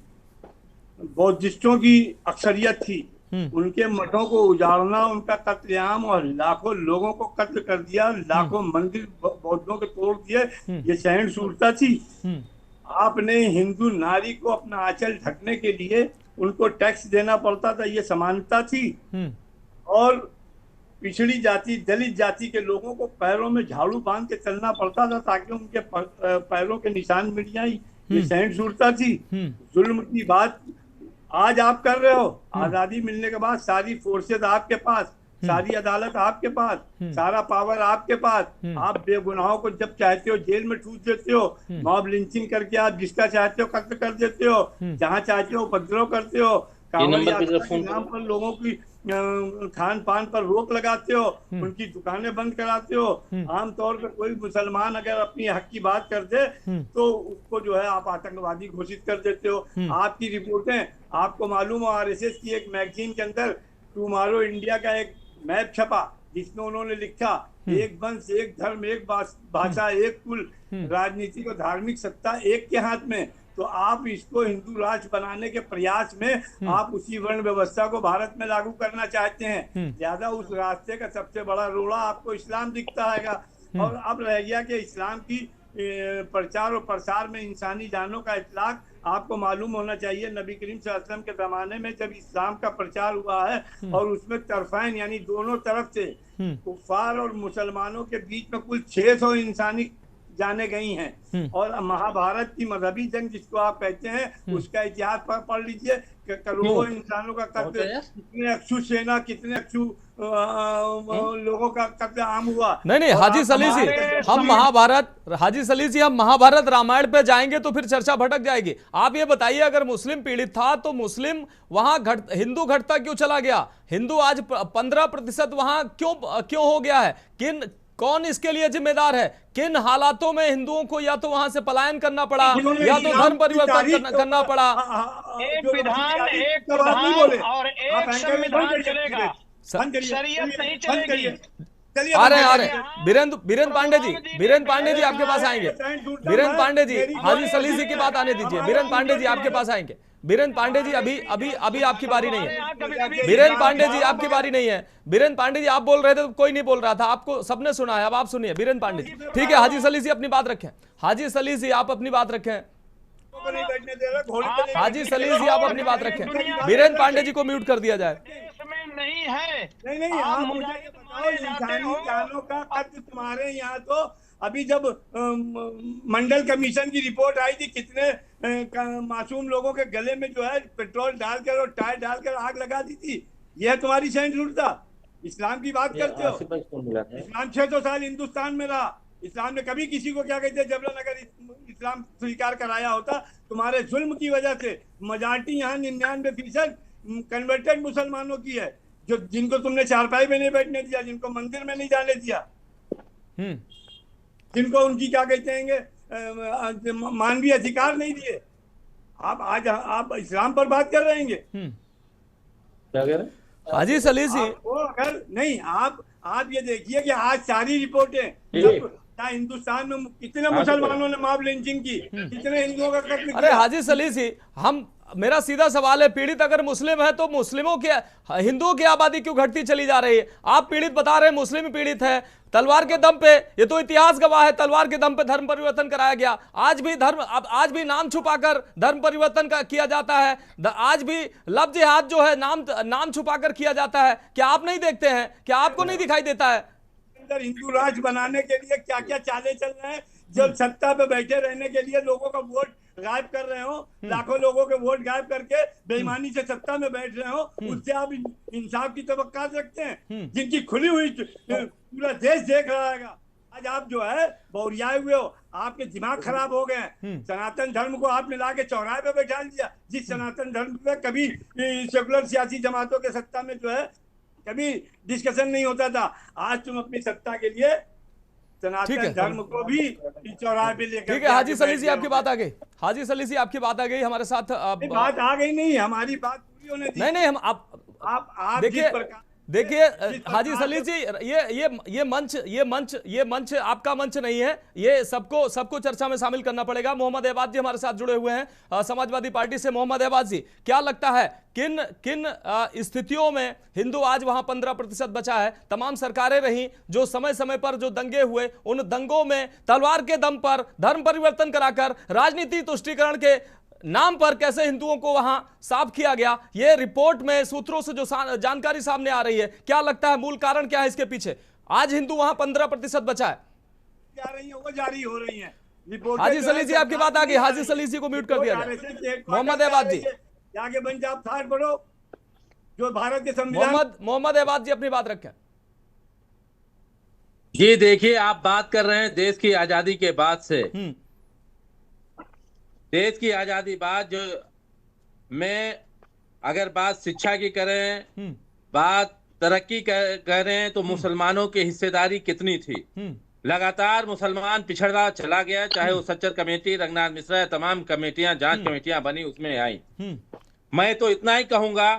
बौद्धिस्टों की अक्सरियत थी, उनके मठों को उजाड़ना, उनका कत्लेआम और लाखों लोगों को कत्ल कर दिया, लाखों मंदिर बौद्धों के तोड़ दिए, ये सहिष्णुता थी? आपने हिंदू नारी को अपना आंचल ढकने के लिए उनको टैक्स देना पड़ता था, ये समानता थी? और पिछड़ी जाति, दलित जाति के लोगों को पैरों में झाड़ू बांध के चलना पड़ता था ताकि उनके पैरों के निशान मिट जाए, ये सहिष्णुता थी? जुल्म की बात आज आप कर रहे हो। आजादी मिलने के बाद सारी फोर्सेस आपके पास, सारी अदालत आपके पास, सारा पावर आपके पास। आप बेगुनाहों को जब चाहते हो जेल में ठूस देते हो, मॉब लिंचिंग करके आप जिसका चाहते हो कत्ल कर देते हो, जहाँ चाहते हो उपद्रव करते हो, कांवड़ यात्रा के नाम पर लोगों की खान पान पर रोक लगाते हो, उनकी दुकानें बंद कराते हो। आमतौर पर कोई मुसलमान अगर अपनी हक की बात कर दे तो उसको जो है आप आतंकवादी घोषित कर देते हो। आपकी रिपोर्टें, आपको मालूम हो आरएसएस की एक मैगजीन के अंदर टुमारो इंडिया का एक मैप छपा जिसमें उन्होंने लिखा एक वंश, एक धर्म, एक भाषा, एक कुल, राजनीतिक और धार्मिक सत्ता एक के हाथ में। तो आप इसको हिंदू राष्ट्र बनाने के प्रयास में आप उसी वर्ण व्यवस्था को भारत में लागू करना चाहते हैं। ज्यादा उस रास्ते का सबसे बड़ा रोड़ा आपको इस्लाम दिखता है। और अब रह गया कि इस्लाम की प्रचार और प्रसार में इंसानी जानों का इतलाक। आपको मालूम होना चाहिए नबी करीम सल्लल्लाहु अलैहि वसल्लम के जमाने में जब इस्लाम का प्रचार हुआ है और उसमें तरफैन यानी दोनों तरफ से कुफार और मुसलमानों के बीच में कुल 600 इंसानी जाने गई हैं। और महाभारत की मजहबी जंग जिसको आप कहते हैं उसका इतिहास पढ़ लीजिए, करोड़ों इंसानों का कत्ल, कितने अक्षु सेना, कितने अक्षु लोगों का कत्ल आम हुआ। नहीं हाजी सलीस जी, हम महाभारत रामायण पे जाएंगे तो फिर चर्चा भटक जाएगी। आप ये बताइए, अगर मुस्लिम पीड़ित था तो मुस्लिम वहां हिंदू घटता क्यों चला गया? हिंदू आज 15% वहां क्यों हो गया है? कौन इसके लिए जिम्मेदार है? किन हालातों में हिंदुओं को या तो वहां से पलायन करना पड़ा या तो धर्म परिवर्तन करना पड़ा? एक विधान और एक संविधान चलेगा, शरीयत नहीं चलेगी। आ रहे बीरेंद्र पांडे जी आपके पास आएंगे। बीरेंद्र पांडे जी, हाजी सलीस जी की बात आने दीजिए। बीरेंद्र पांडे जी आपके पास आएंगे। बीरेन्द्र पांडे जी, अभी अभी अभी आपकी बारी नहीं है। बीरेन्द्र पांडे जी, आपकी बारी नहीं है। बीरेन्द्र पांडे जी, आप बोल रहे थे तो कोई नहीं बोल रहा था, आपको सबने सुना है, अब आप सुनिए। बीरेन्द्र पांडे जी, ठीक है। हाजी सलीस जी अपनी बात रखें। हाजी सलीस जी, आप अपनी बात रखें। हाजी सलीस जी, आप अपनी बात रखें। बीरेन्द्र पांडे जी को म्यूट कर दिया जाए। नहीं है, नहीं, आप मुझे ये बताओ, इंसानी जानों का कत्ल तुम्हारे यहाँ तो अभी जब मंडल कमीशन की रिपोर्ट आई थी, कितने मासूम लोगों के गले में जो है पेट्रोल डालकर और टायर डालकर आग लगा दी थी। यह तुम्हारी सहिष्णुता? इस्लाम की बात करते हो? इस्लाम 600 साल हिंदुस्तान में रहा। इस्लाम ने कभी किसी को क्या कहते हैं जबरन अगर इस्लाम स्वीकार कराया होता। तुम्हारे जुल्म की वजह से मेजॉरिटी यहाँ 99% कन्वर्टेड मुसलमानों की है, जो जिनको तुमने चारपाई में नहीं बैठने दिया, जिनको मंदिर में नहीं जाने दिया, जिनको उनकी क्या कहते हैं मानवीय अधिकार नहीं दिए। आप आज आप इस्लाम पर बात कर रहे हैं? क्या कह रहे? हाजी सलीस जी, अगर नहीं, आप ये देखिए कि आज सारी रिपोर्टें हिंदुस्तान में कितने मुसलमानों ने मॉब लिंचिंग की, कितने हिंदुओं का कत्ल किया। अरे हाजी सलीस जी, मेरा सीधा सवाल है, पीड़ित अगर मुस्लिम है तो मुस्लिमों के हिंदुओं की आबादी क्यों घटती चली जा रही है? आप पीड़ित बता रहे हैं, मुस्लिम पीड़ित है तलवार के दम पे, ये तो इतिहास गवाह है, तलवार के दम पे धर्म परिवर्तन कराया गया। आज भी नाम छुपाकर धर्म परिवर्तन किया जाता है। आज भी लव जिहाद जो है नाम छुपाकर किया जाता है। क्या आप नहीं देखते हैं? क्या आपको नहीं दिखाई देता है? हिंदू राष्ट्र बनाने के लिए क्या क्या चालें चल रहे हैं, जब सत्ता पे बैठे रहने के लिए लोगों का वोट गायब कर रहे हो, लाखों लोगों के वोट गायब करके बेईमानी से सत्ता में बैठ रहे हो, उससे आप इंसाफ की तवक्का रखते हैं? जिनकी खुली हुई पूरा देश देख रहा है। आज आप जो है बौरियाए हुए हो, आपके दिमाग खराब हो गए हैं। सनातन धर्म को आपने लाके चौराहे पे बैठा दिया, जिस सनातन धर्म पे कभी सेकुलर सियासी जमातों के सत्ता में जो है कभी डिस्कशन नहीं होता था। आज तुम अपनी सत्ता के लिए सनातन धर्म को भी चौराहे पे लेकर। ठीक है हाजी सलीस जी, आपकी बात आ गई। हाजी सलीस जी, आपकी बात आ गई हमारे साथ। बात आ गई नहीं, हमारी बात पूरी होने दी। नहीं, हम आप देखिए हाजी सलीस जी, ये मंच आपका मंच नहीं है, ये सबको चर्चा में शामिल करना पड़ेगा। मोहम्मद एबाज जी हमारे साथ जुड़े हुए हैं समाजवादी पार्टी से। मोहम्मद एबाज जी, क्या लगता है किन स्थितियों में हिंदू आज वहां 15% बचा है? तमाम सरकारें रही जो समय समय पर जो दंगे हुए, उन दंगों में तलवार के दम पर धर्म परिवर्तन कराकर राजनीति तुष्टीकरण के नाम पर कैसे हिंदुओं को वहां साफ किया गया, ये रिपोर्ट में सूत्रों से जो जानकारी सामने आ रही है, क्या लगता है मूल कारण क्या है इसके पीछे? आज हिंदू वहां 15% बचा है। वो जारी हो रही है। हाजी सलीस जी, आपकी बात आ गई। हाजी सलीस जी को म्यूट कर दिया जाए। मोहम्मद एबाज जी, आगे बन जाओ, फाड़ पड़ो जो भारत के संविधान। मोहम्मद एबाज जी, अपनी बात रखें। जी देखिए, आप बात कर रहे हैं देश की आजादी के बाद से। देश की आजादी बाद जो में अगर बात शिक्षा की करें, बात तरक्की करें, तो मुसलमानों की हिस्सेदारी कितनी थी? लगातार मुसलमान पिछड़ा चला गया, चाहे वो सच्चर कमेटी, रंगनाथ मिश्रा, तमाम कमेटियां, जांच कमेटियां बनी, उसमें आई। मैं तो इतना ही कहूंगा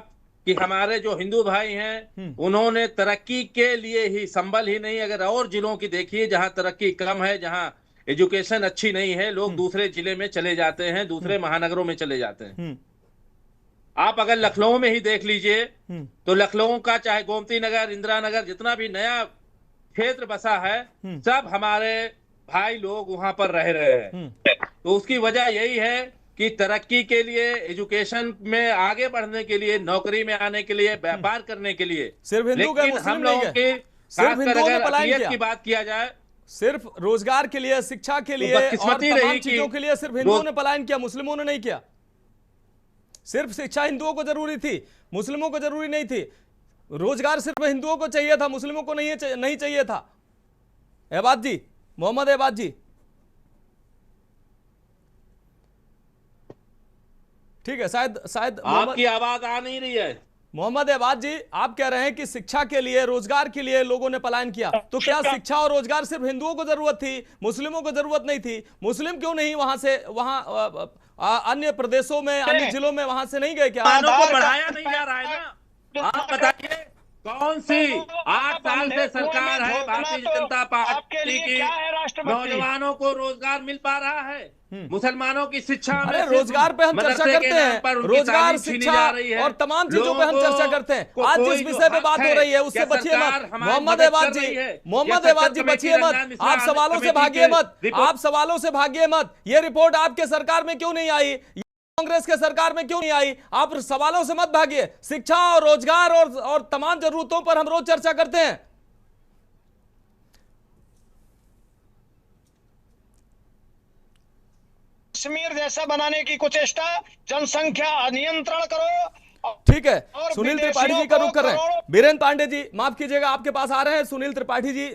कि हमारे जो हिंदू भाई हैं, उन्होंने तरक्की के लिए ही, संभल ही नहीं, अगर और जिलों की देखिए जहां तरक्की कम है, जहां एजुकेशन अच्छी नहीं है, लोग दूसरे जिले में चले जाते हैं, दूसरे महानगरों में चले जाते हैं। आप अगर लखनऊ में ही देख लीजिए तो लखनऊ का चाहे गोमती नगर, इंदिरा नगर, जितना भी नया क्षेत्र बसा है, सब हमारे भाई लोग वहां पर रह रहे हैं। तो उसकी वजह यही है कि तरक्की के लिए, एजुकेशन में आगे बढ़ने के लिए, नौकरी में आने के लिए, व्यापार करने के लिए, सिर्फ हिंदू के, लेकिन हम लोगों की खासकर अगर अक़लियत की बात किया जाए, सिर्फ रोजगार के लिए, शिक्षा के लिए और तमाम चीजों के लिए सिर्फ हिंदुओं ने पलायन किया, मुस्लिमों ने नहीं किया। सिर्फ शिक्षा हिंदुओं को जरूरी थी, मुस्लिमों को जरूरी नहीं थी। रोजगार सिर्फ हिंदुओं को चाहिए था, मुस्लिमों को नहीं चाहिए था। एबाज जी, मोहम्मद एबाज जी, ठीक है, शायद आपकी आवाज आ नहीं रही है। मोहम्मद एबाज जी, आप कह रहे हैं कि शिक्षा के लिए, रोजगार के लिए लोगों ने पलायन किया, तो क्या शिक्षा और रोजगार सिर्फ हिंदुओं को जरूरत थी, मुस्लिमों को जरूरत नहीं थी? मुस्लिम क्यों नहीं वहां अन्य प्रदेशों में, अन्य जिलों में वहां से नहीं गए? क्या को बढ़ाया नहीं जा रहा है ना? आप बताइए, कौन सी 8 साल से सरकार है भारतीय जनता पार्टी की, नौजवानों को रोजगार मिल पा रहा है? मुसलमानों की शिक्षा में अरे रोजगार पे हम चर्चा करते हैं, रोजगार, शिक्षा और तमाम चीजों पे हम चर्चा करते हैं। आज जिस विषय पे बात हो रही है उससे बचिए मत। मोहम्मद एवाज जी बचिए मत, आप सवालों से भागिए मत, आप सवालों से भागिए मत। ये रिपोर्ट आपके सरकार में क्यों नहीं आई, कांग्रेस के सरकार में क्यों नहीं आई? आप सवालों से मत भागिए। शिक्षा और रोजगार और तमाम जरूरतों पर हम रोज चर्चा करते हैं। कश्मीर जैसा बनाने की कुचेष्टा, जनसंख्या नियंत्रण करो। ठीक है, सुनील त्रिपाठी जी का रुख कर रहे हैं। बीरेंद्र पांडे जी माफ कीजिएगा, आपके पास आ रहे हैं। सुनील त्रिपाठी जी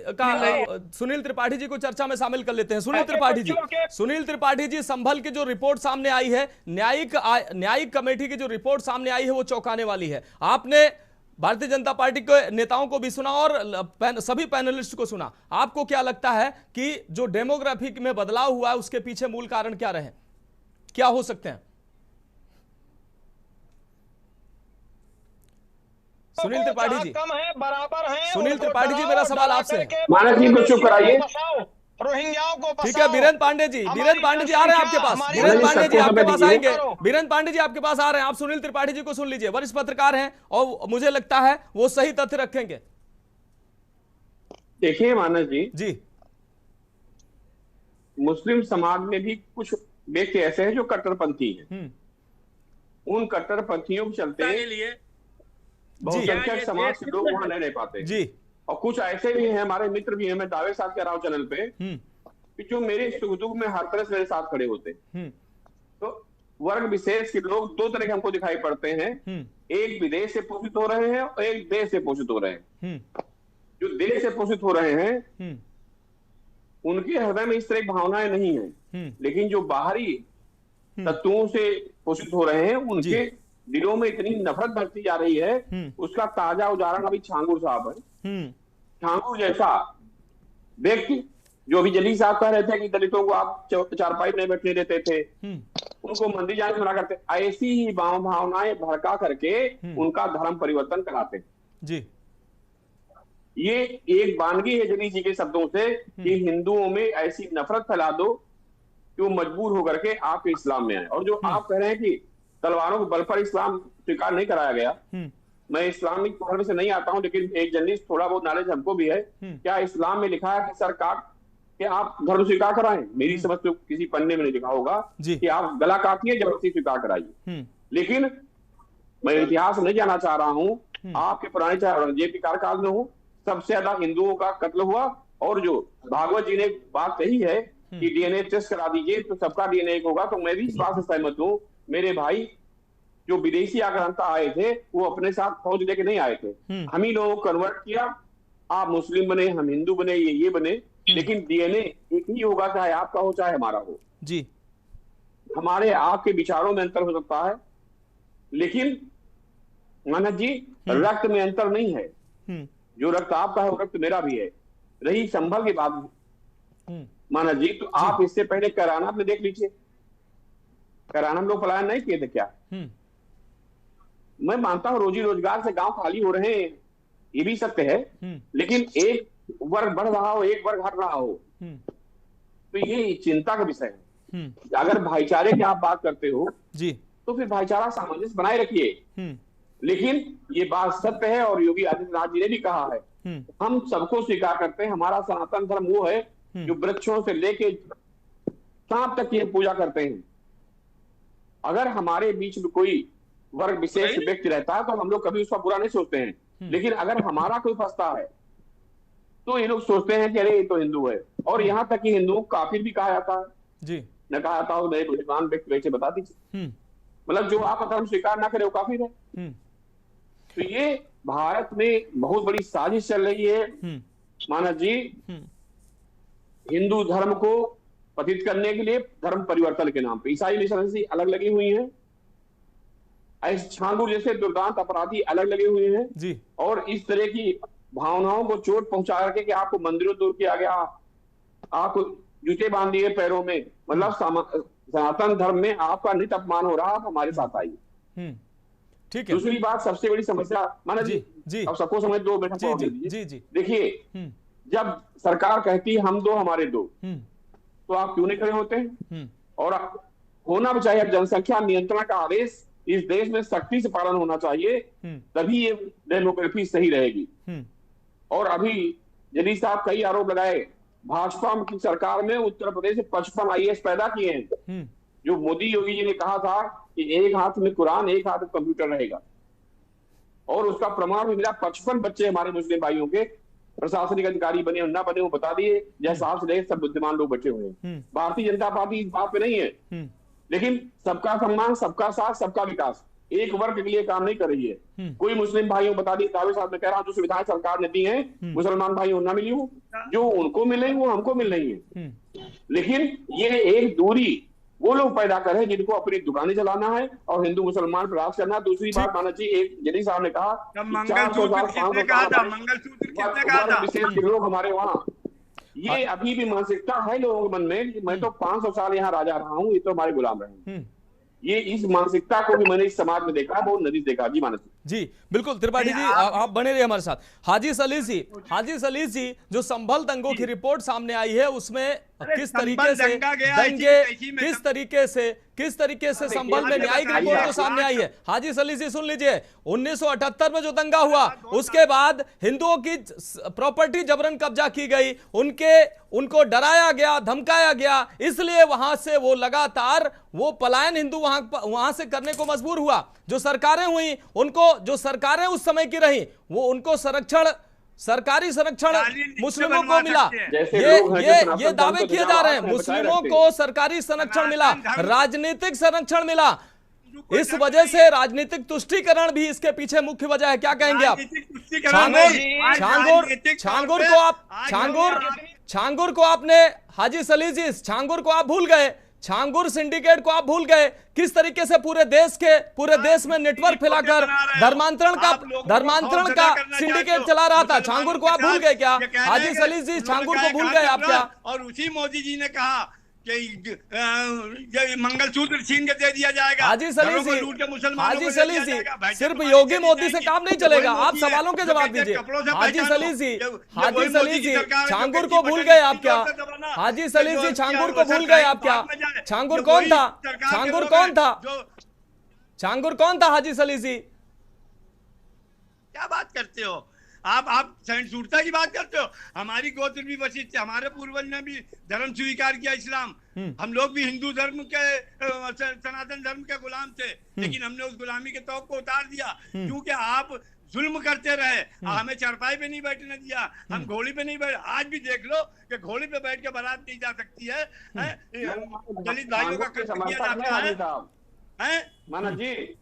सुनील त्रिपाठी जी को चर्चा में शामिल कर लेते हैं। सुनील त्रिपाठी जी, संभल की जो रिपोर्ट सामने आई है, न्यायिक कमेटी की जो रिपोर्ट सामने आई है वो चौंकाने वाली है। आपने भारतीय जनता पार्टी के नेताओं को भी सुना और सभी पैनलिस्ट को सुना। आपको क्या लगता है कि जो डेमोग्राफी में बदलाव हुआ है उसके पीछे मूल कारण क्या रहे, क्या हो सकते हैं? सुनील त्रिपाठी जी कम है, बराबर है। सुनील त्रिपाठी जी, मेरा सवाल आपसे है। मानस जी को चुप कराइए। रोहिंग्याओं को ठीक है, बीरेंद्र पांडे जी आ रहे हैं आपके पास। बीरेंद्र पांडे जी आपके पास आएंगे। बीरेंद्र पांडे जी आपके पास आ रहे हैं। आप सुनील त्रिपाठी जी को सुन लीजिए, वरिष्ठ पत्रकार हैं और मुझे लगता है वो सही तथ्य रखेंगे। देखिए मानस जी, मुस्लिम समाज में भी कुछ व्यक्ति ऐसे हैं जो कट्टरपंथी हैं। उन कट्टरपंथियों के चलते बहुसंख्यक समाज के लोग वहां नहीं रह पाते जी। और कुछ ऐसे भी हैं, हमारे मित्र भी हैं, मैं दावे साथ कर रहा हूं चैनल पे, कि जो मेरे सुख दुख में हर तरह से मेरे साथ खड़े होते हैं। तो वर्ग विशेष के लोग दो तरह के हमको दिखाई पड़ते हैं। एक विदेश से पोषित हो रहे हैं और एक देश से पोषित हो रहे हैं। जो देश से पोषित हो रहे हैं उनके हृदय में इस तरह की भावनाएं नहीं है, लेकिन जो बाहरी तत्वों से पोषित हो रहे हैं उनके दिलों में इतनी नफरत बढ़ती जा रही है। उसका ताजा उदाहरण अभी छांगुर साहब है। छांगुर जैसा व्यक्ति जो अभी जलील साहब कह रहे थे कि दलितों को आप चारपाई में बैठने देते थे, उनको मंदिर जाने से मना करते, ऐसी ही भावनाएं भड़का करके उनका धर्म परिवर्तन कराते जी। ये एक वानगी है जलील जी के शब्दों से कि हिंदुओं में ऐसी नफरत फैला दो कि वो मजबूर होकर के आपके इस्लाम में आए। और जो आप कह रहे हैं कि तलवारों के बल पर इस्लाम स्वीकार नहीं कराया गया, मैं इस्लामिक धर्म से नहीं आता हूं, लेकिन एक जर्नलिस्ट थोड़ा बहुत नॉलेज हमको भी है। क्या इस्लाम में लिखा है कि सरकार कि आप धर्म स्वीकार कराएं? मेरी समझ तो किसी पन्ने में नहीं लिखा होगा कि आप गला काटिए जबरदस्ती स्वीकार कराइए। लेकिन मैं इतिहास नहीं जाना चाह रहा हूं, आपके पुराने चाहे जेपी कार्यकाल में हो, सबसे ज्यादा हिंदुओं का कत्ल हुआ। और जो भागवत जी ने बात कही है कि डीएनए टेस्ट करा दीजिए तो सबका डीएनए एक होगा, तो मैं भी इस बात से सहमत हूँ। मेरे भाई जो विदेशी आक्रांता आए थे वो अपने साथ फौज लेके नहीं आए थे, हम ही लोगों को कन्वर्ट किया। आप मुस्लिम बने, हम हिंदू बने, ये बने, लेकिन डीएनए एक ही होगा, चाहे आपका हो चाहे हमारा हो जी। हमारे आपके विचारों में अंतर हो सकता है, लेकिन मानस जी रक्त में अंतर नहीं है। जो रक्त आपका है वो रक्त मेरा भी है। रही संभल की बात मानस जी, तो आप इससे पहले कराना आपने देख लीजिए, कराना हम लोग पलायन नहीं किए थे क्या? मैं मानता हूं रोजी रोजगार से गांव खाली हो रहे हैं, ये भी सत्य है, लेकिन एक वर्ग बढ़ रहा हो एक वर्ग हट रहा हो तो ये चिंता का विषय है। अगर भाईचारे की आप बात करते हो जी, तो फिर भाईचारा सामंजस्य बनाए रखिए। लेकिन ये बात सत्य है और योगी आदित्यनाथ जी ने भी कहा है, हम सबको स्वीकार करते हैं। हमारा सनातन धर्म वो है जो वृक्षों से लेके सांप तक की पूजा करते हैं। अगर हमारे बीच में कोई वर्ग विशेष व्यक्ति रहता है तो हम लोग कभी उसका बुरा नहीं सोचते हैं, लेकिन अगर हमारा कोई फंसता है तो ये लोग सोचते हैं कि अरे ये तो हिंदू है। और यहाँ तक कि हिंदुओं को काफिर भी कहा जाता है जी। न कहा जाता हो, मेरे बुद्धिमान व्यक्ति वैसे बता दीजिए, मतलब जो आपका धर्म स्वीकार ना करे वो काफिर है। तो ये भारत में बहुत बड़ी साजिश चल रही है मानस जी, हिंदू धर्म को पतित करने के लिए धर्म परिवर्तन के नाम पे। ईसाई मिशन से अलग लगी हुई हैं, ऐसे छांगुर जैसे दुर्दांत अपराधी अलग लगे हुए हैं जी। और इस तरह की भावनाओं को चोट पहुंचा करके कि आपको मंदिरों दूर किया गया, आप जूते बांध दिए पैरों में, मतलब सनातन धर्म में आपका नित अपमान हो रहा, आप हमारे साथ आइए। ठीक है। दूसरी बात सबसे बड़ी समस्या माना जी, जी अब सबको समझ दो बेटा। जी जी जी जी देखिए, जब सरकार कहती है हम दो हमारे दो, तो आप क्यों नहीं खड़े होते हैं? और होना भी चाहिए। जनसंख्या नियंत्रण का आदेश इस देश में सख्ती से पालन होना चाहिए, तभी ये डेमोग्राफी सही रहेगी। और अभी जलील साहब कई आरोप लगाए, भाजपा की सरकार में उत्तर प्रदेश में 55 IAS पैदा किए हैं। जो मोदी योगी जी ने कहा था कि एक हाथ में कुरान एक हाथ में कंप्यूटर रहेगा, और उसका प्रमाण भी मिला। 55 बच्चे हमारे मुस्लिम भाइयों के प्रशासनिक अधिकारी बने और ना बने वो बता दिए, जैसा आप से सब बुद्धिमान लोग बैठे हुए हैं। भारतीय जनता पार्टी इस बात पे नहीं है, लेकिन सबका सम्मान, सबका साथ, सबका विकास, एक वर्ग के लिए काम नहीं कर रही है। कोई मुस्लिम भाइयों बता दी, दावे साहब मैं कह रहा हूं, जो सुविधाएं सरकार ने दी है मुसलमान भाइयों ना मिली हो, जो उनको मिल रही वो हमको मिल रही है। लेकिन ये एक दूरी वो लोग पैदा करे जिनको अपनी दुकानें चलाना है और हिंदू मुसलमान पर राज करना है। दूसरी बात माना जी, एक जलील साहब ने कहा 400 विशेष लोग हमारे वहाँ, ये अभी भी मानसिकता है लोगों के मन में। मैं तो 500 साल यहाँ राजा रहा हूँ, ये तो हमारे गुलाम रहे। ये इस मानसिकता को भी मैंने इस समाज में देखा, बहुत नजदीक देखा। जी मानस जी बिल्कुल। त्रिपाठी जी आप बने रहिए हमारे साथ। हाजी सलीस जी, जो संभल दंगों की रिपोर्ट सामने आई है उसमें किस तरीके से संभल में न्यायिक रिपोर्ट जो सामने आई है, हाजी सलीस जी सुन लीजिए। 1978 में जो दंगा हुआ, उसके बाद हिंदुओं की प्रॉपर्टी जबरन कब्जा की गई, उनको डराया गया, धमकाया गया, इसलिए वहां से वो लगातार वो पलायन हिंदू वहां से करने को मजबूर हुआ। जो सरकारें हुई, उनको जो सरकारें उस समय की रही, वो उनको सरकारी संरक्षण मुस्लिमों को मिला। ये दावे किए जा रहे हैं, मुस्लिमों को सरकारी संरक्षण मिला, राजनीतिक संरक्षण मिला। इस वजह से राजनीतिक तुष्टीकरण भी इसके पीछे मुख्य वजह है। क्या कहेंगे आप? छांगुर को आपने, हाजी सलीस जी, छांगुर को आप भूल गए, छांगुर सिंडिकेट को आप भूल गए। किस तरीके से पूरे देश में नेटवर्क फैलाकर धर्मांतरण का सिंडिकेट चला रहा था, छांगुर को आप भूल गए क्या? हाजी सलीस जी, छांगुर को भूल गए आप क्या? और उसी मोदी जी ने कहा कि मंगलसूत्र छीन के दे दिया जाएगा। हाजी सलीस जी, सिर्फ योगी मोदी से काम नहीं चलेगा, आप सवालों के जवाब दीजिए। हाजी सलीस जी, छांगुर को भूल गए आप क्या? हाजी सलीस जी, छांगुर को भूल गए आप क्या? छांगुर कौन था? हाजी सलीस जी, क्या बात करते हो आप? सहिष्णुता की बात करते हो? हमारी गोत्र भी वशिष्ठ थे, हमारे पूर्वज ने भी धर्म स्वीकार किया इस्लाम। हम लोग भी हिंदू धर्म के, सनातन धर्म के गुलाम थे, लेकिन हमने उस गुलामी के तौक को उतार दिया, क्योंकि आप जुल्म करते रहे। हमें चरपाई पे नहीं बैठने दिया, हम घोड़ी पे नहीं बैठ। आज भी देख लो कि घोड़ी पे बैठ के बारात नहीं जा सकती है। दलित भाइयों का कत्ल किया जाता है। माना जी,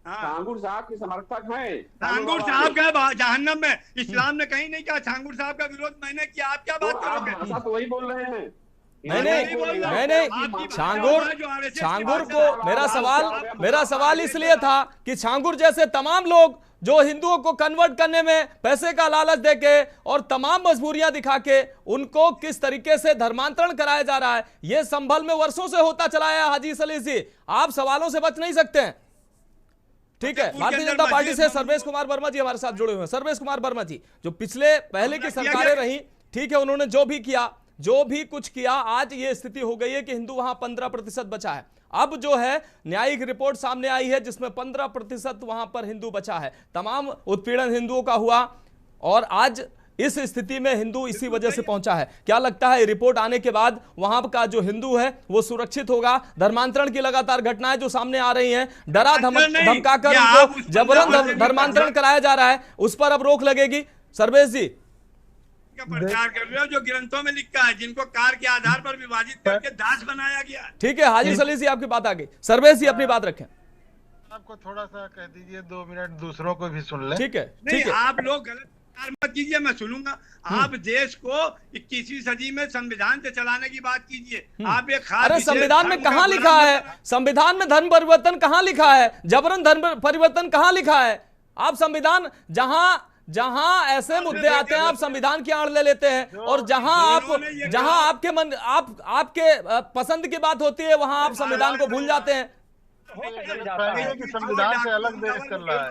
छांगुर साहब के समर्थक हैं। छांगुर साहब का जहन्नम में, इस्लाम ने कहीं नहीं कहा छांगुर साहब का विरोध मैंने किया। आप क्या बात करोगे? तो वही बोल रहे हैं। नहीं, छांगुर को मेरा सवाल इसलिए था कि छांगुर जैसे तमाम लोग जो हिंदुओं को कन्वर्ट करने में पैसे का लालच देके और तमाम मजबूरियां दिखा के उनको किस तरीके से धर्मांतरण कराया जा रहा है, यह संभल में वर्षों से होता चला है। हाजी सलीस जी, आप सवालों से बच नहीं सकते हैं। ठीक है, भारतीय जनता पार्टी से सर्वेश कुमार वर्मा जी हमारे साथ जुड़े हुए हैं। सर्वेश कुमार वर्मा जी, जो पहले की सरकारें रही, ठीक है, उन्होंने जो भी कुछ किया, आज ये स्थिति हो गई है कि हिंदू वहां 15% बचा है। अब जो है न्यायिक रिपोर्ट सामने आई है जिसमें 15% वहां पर हिंदू बचा है। तमाम उत्पीड़न हिंदुओं का हुआ और आज इस स्थिति में हिंदू इसी वजह से पहुंचा है। क्या लगता है रिपोर्ट आने के बाद वहां का जो हिंदू है वो सुरक्षित होगा? धर्मांतरण की लगातार घटनाएं जो सामने आ रही हैं, डरा धमकाकर उनको जबरन धर्मांतरण कराया जा रहा है, उस पर अब रोक लगेगी? सर्वेश जी का प्रचार कर रहे हो जो ग्रंथों में लिखा है, जिनको कार के आधार पर विभाजित करके दास बनाया गया। ठीक है, हाजी सलीस जी आपकी बात आ गई, सर्वेश जी अपनी बात रखें। आपको थोड़ा सा कह दीजिए, 2 मिनट दूसरों को भी सुन ले। ठीक है, नहीं, आप लोग गलत मत कीजिए, मैं सुनूंगा। आप देश को 21वीं सदी में संविधान से चलाने की बात कीजिए। आप एक खास, अरे संविधान में कहां लिखा है? संविधान में धर्म परिवर्तन कहां लिखा है? जबरन धर्म परिवर्तन कहां लिखा है? आप संविधान, जहां ऐसे मुद्दे आते हैं आप संविधान की आड़ ले लेते हैं, और जहां आपके पसंद की बात होती है वहां आप संविधान को भूल जाते हैं। गलतफहमी है कि संविधान से अलग देश चल रहा है।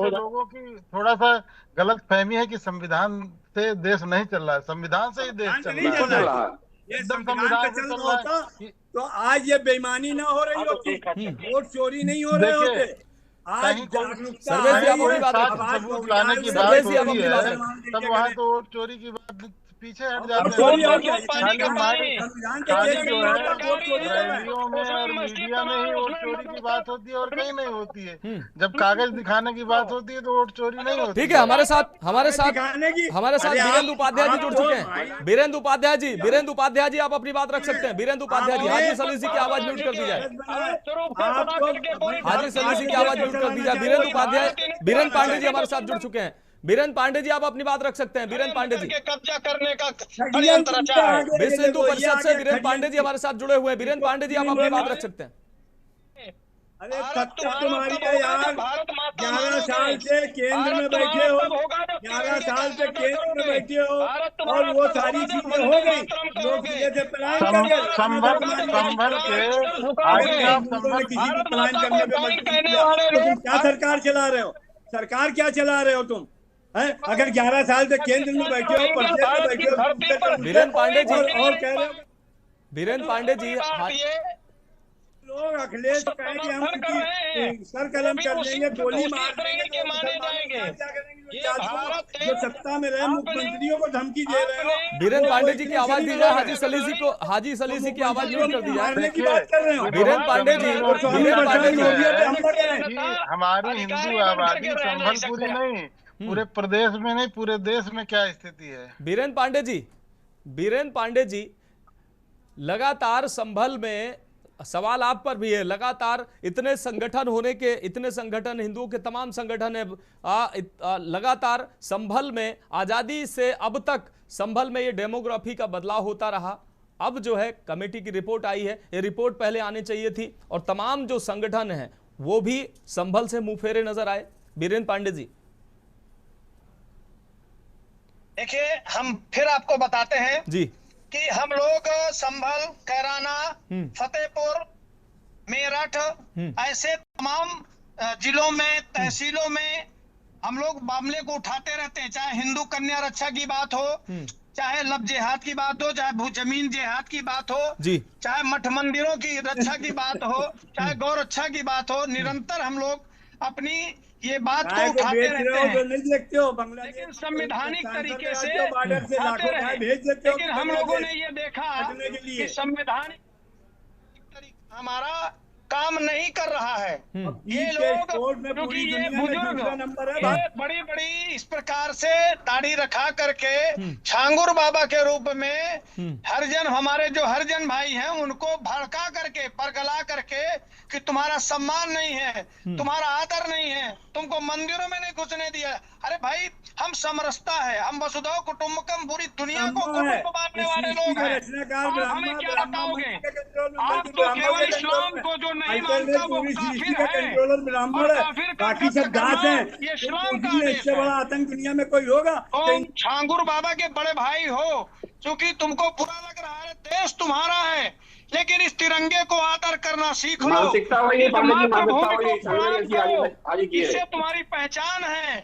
लोगों की थोड़ा सा गलतफहमी है कि संविधान से देश नहीं चल रहा है, संविधान से ही देश चल रहा है। ये संविधान पे चल रहा होता तो आज ये बेईमानी ना हो रही होती, वोट चोरी नहीं हो रहे होते। आज जागरूकता सबूत लाने की बात होती है, तब वहाँ तो वोट चोरी की बात पीछे हट जाते हैं। रैलियों में और मीडिया में ही वोट चोरी की बात होती है और कहीं नहीं होती है। जब कागज दिखाने की बात होती है तो वोट चोरी नहीं होती। ठीक है, हमारे साथ वीरेंद्र उपाध्याय जी जुड़ चुके हैं। वीरेंद्र उपाध्याय जी आप अपनी बात रख सकते हैं। वीरेंद्र उपाध्याय जी, हाजी सलीम जी की आवाज म्यूट कर दी जाए। हाजी सलीम जी की आवाज म्यूट कर दी जाए। वीरेंद्र पांडे जी हमारे साथ जुड़ चुके हैं। वीरेंद्र पांडे जी आप अपनी बात रख सकते हैं। वीरेंद्र पांडे जी कब्जा करने का षड्यंत्र रचा है। विश्व हिंदू परिषद से वीरेंद्र पांडे जी हमारे साथ जुड़े हुए हैं। वीरेंद्र पांडे जी आप अपनी बात रख सकते हैं। अरे तुम्हारी है यार, 11 साल से केंद्र में बैठे हो, 11 साल से केंद्र में बैठे हो और वो सारी चीजें हो गई, लोग से पलायन कर गए। संभल के किसी को पलायन करने पे मजबूर किया। तो तुम क्या सरकार चला रहे हो? सरकार क्या चला रहे हो तुम? अगर 11 साल से केंद्र में बैठे हो, प्रदेश में बैठे हो, वीरेंद्र पांडे जी और कह रहे हो वीरेंद्र पांडे जी लोग अखिलेश कहें कि हम सर कलम कर देंगे, गोली मार देंगे, माने जाएंगे। जो सत्ता में रहे मुख्यमंत्रियों को धमकी दे रहे हो। वीरेंद्र पांडे जी की आवाज दी जाए। हाजी सलीम जी की आवाज म्यूट कर दी जाए। वीरेंद्र पांडे जी हमारी हिंदू आबादी संभल पूरी नहीं, पूरे प्रदेश में नहीं, पूरे देश में क्या स्थिति है? वीरेंद्र पांडे जी लगातार संभल में सवाल आप पर भी है। लगातार इतने संगठन होने के, इतने संगठन, हिंदुओं के तमाम संगठन है, लगातार संभल में आजादी से अब तक संभल में ये डेमोग्राफी का बदलाव होता रहा। अब जो है कमेटी की रिपोर्ट आई है, ये रिपोर्ट पहले आनी चाहिए थी और तमाम जो संगठन हैं वो भी संभल से मुंह फेरे नजर आए। वीरेंद्र पांडे जी देखिए, हम फिर आपको बताते हैं जी कि हम लोग संभल, कैराना, फतेहपुर, मेरठ ऐसे तमाम जिलों में, तहसीलों में हम लोग मामले को उठाते रहते हैं। चाहे हिंदू कन्या रक्षा की बात हो, चाहे लब जिहाद की बात हो, चाहे भू जमीन जिहाद की बात हो, चाहे मठ मंदिरों की रक्षा की बात हो, चाहे गौ रक्षा की बात हो, निरंतर हम लोग अपनी ये बात को उठाते रहते हैं। नहीं देखते हो बांग्लादेश, लेकिन संवैधानिक तरीके से बॉर्डर से उठाते रहे। भेज देते हो। लेकिन हम लोगों ने ये देखा कि संवैधानिक हमारा काम नहीं कर रहा है। ये लोग, क्योंकि ये बुजुर्ग बड़ी बड़ी इस प्रकार से दाढ़ी रखा करके छांगुर बाबा के रूप में हरिजन, हमारे जो हरिजन भाई हैं उनको भड़का करके, परगला करके कि तुम्हारा सम्मान नहीं है, तुम्हारा आदर नहीं है, तुमको मंदिरों में नहीं घुसने दिया। अरे भाई, हम समरसता है, हम वसुधैव कुटुंबकम, पूरी दुनिया को कुटुंब बांटने वाले लोग हैं। हमें क्या बताओगे? आप तो केवल इस्लाम को जो नहीं मानता वो काफिर है, बाकी सब दास हैं। ये इस्लाम का देश इससे बड़ा आतंक दुनिया में कोई होगा? तुम छांगुर बाबा के बड़े भाई हो, क्योंकि तुमको बुरा लग रहा है, देश तुम्हारा है, लेकिन इस तिरंगे को आदर करना सीख लो। इससे तुम्हारी पहचान है।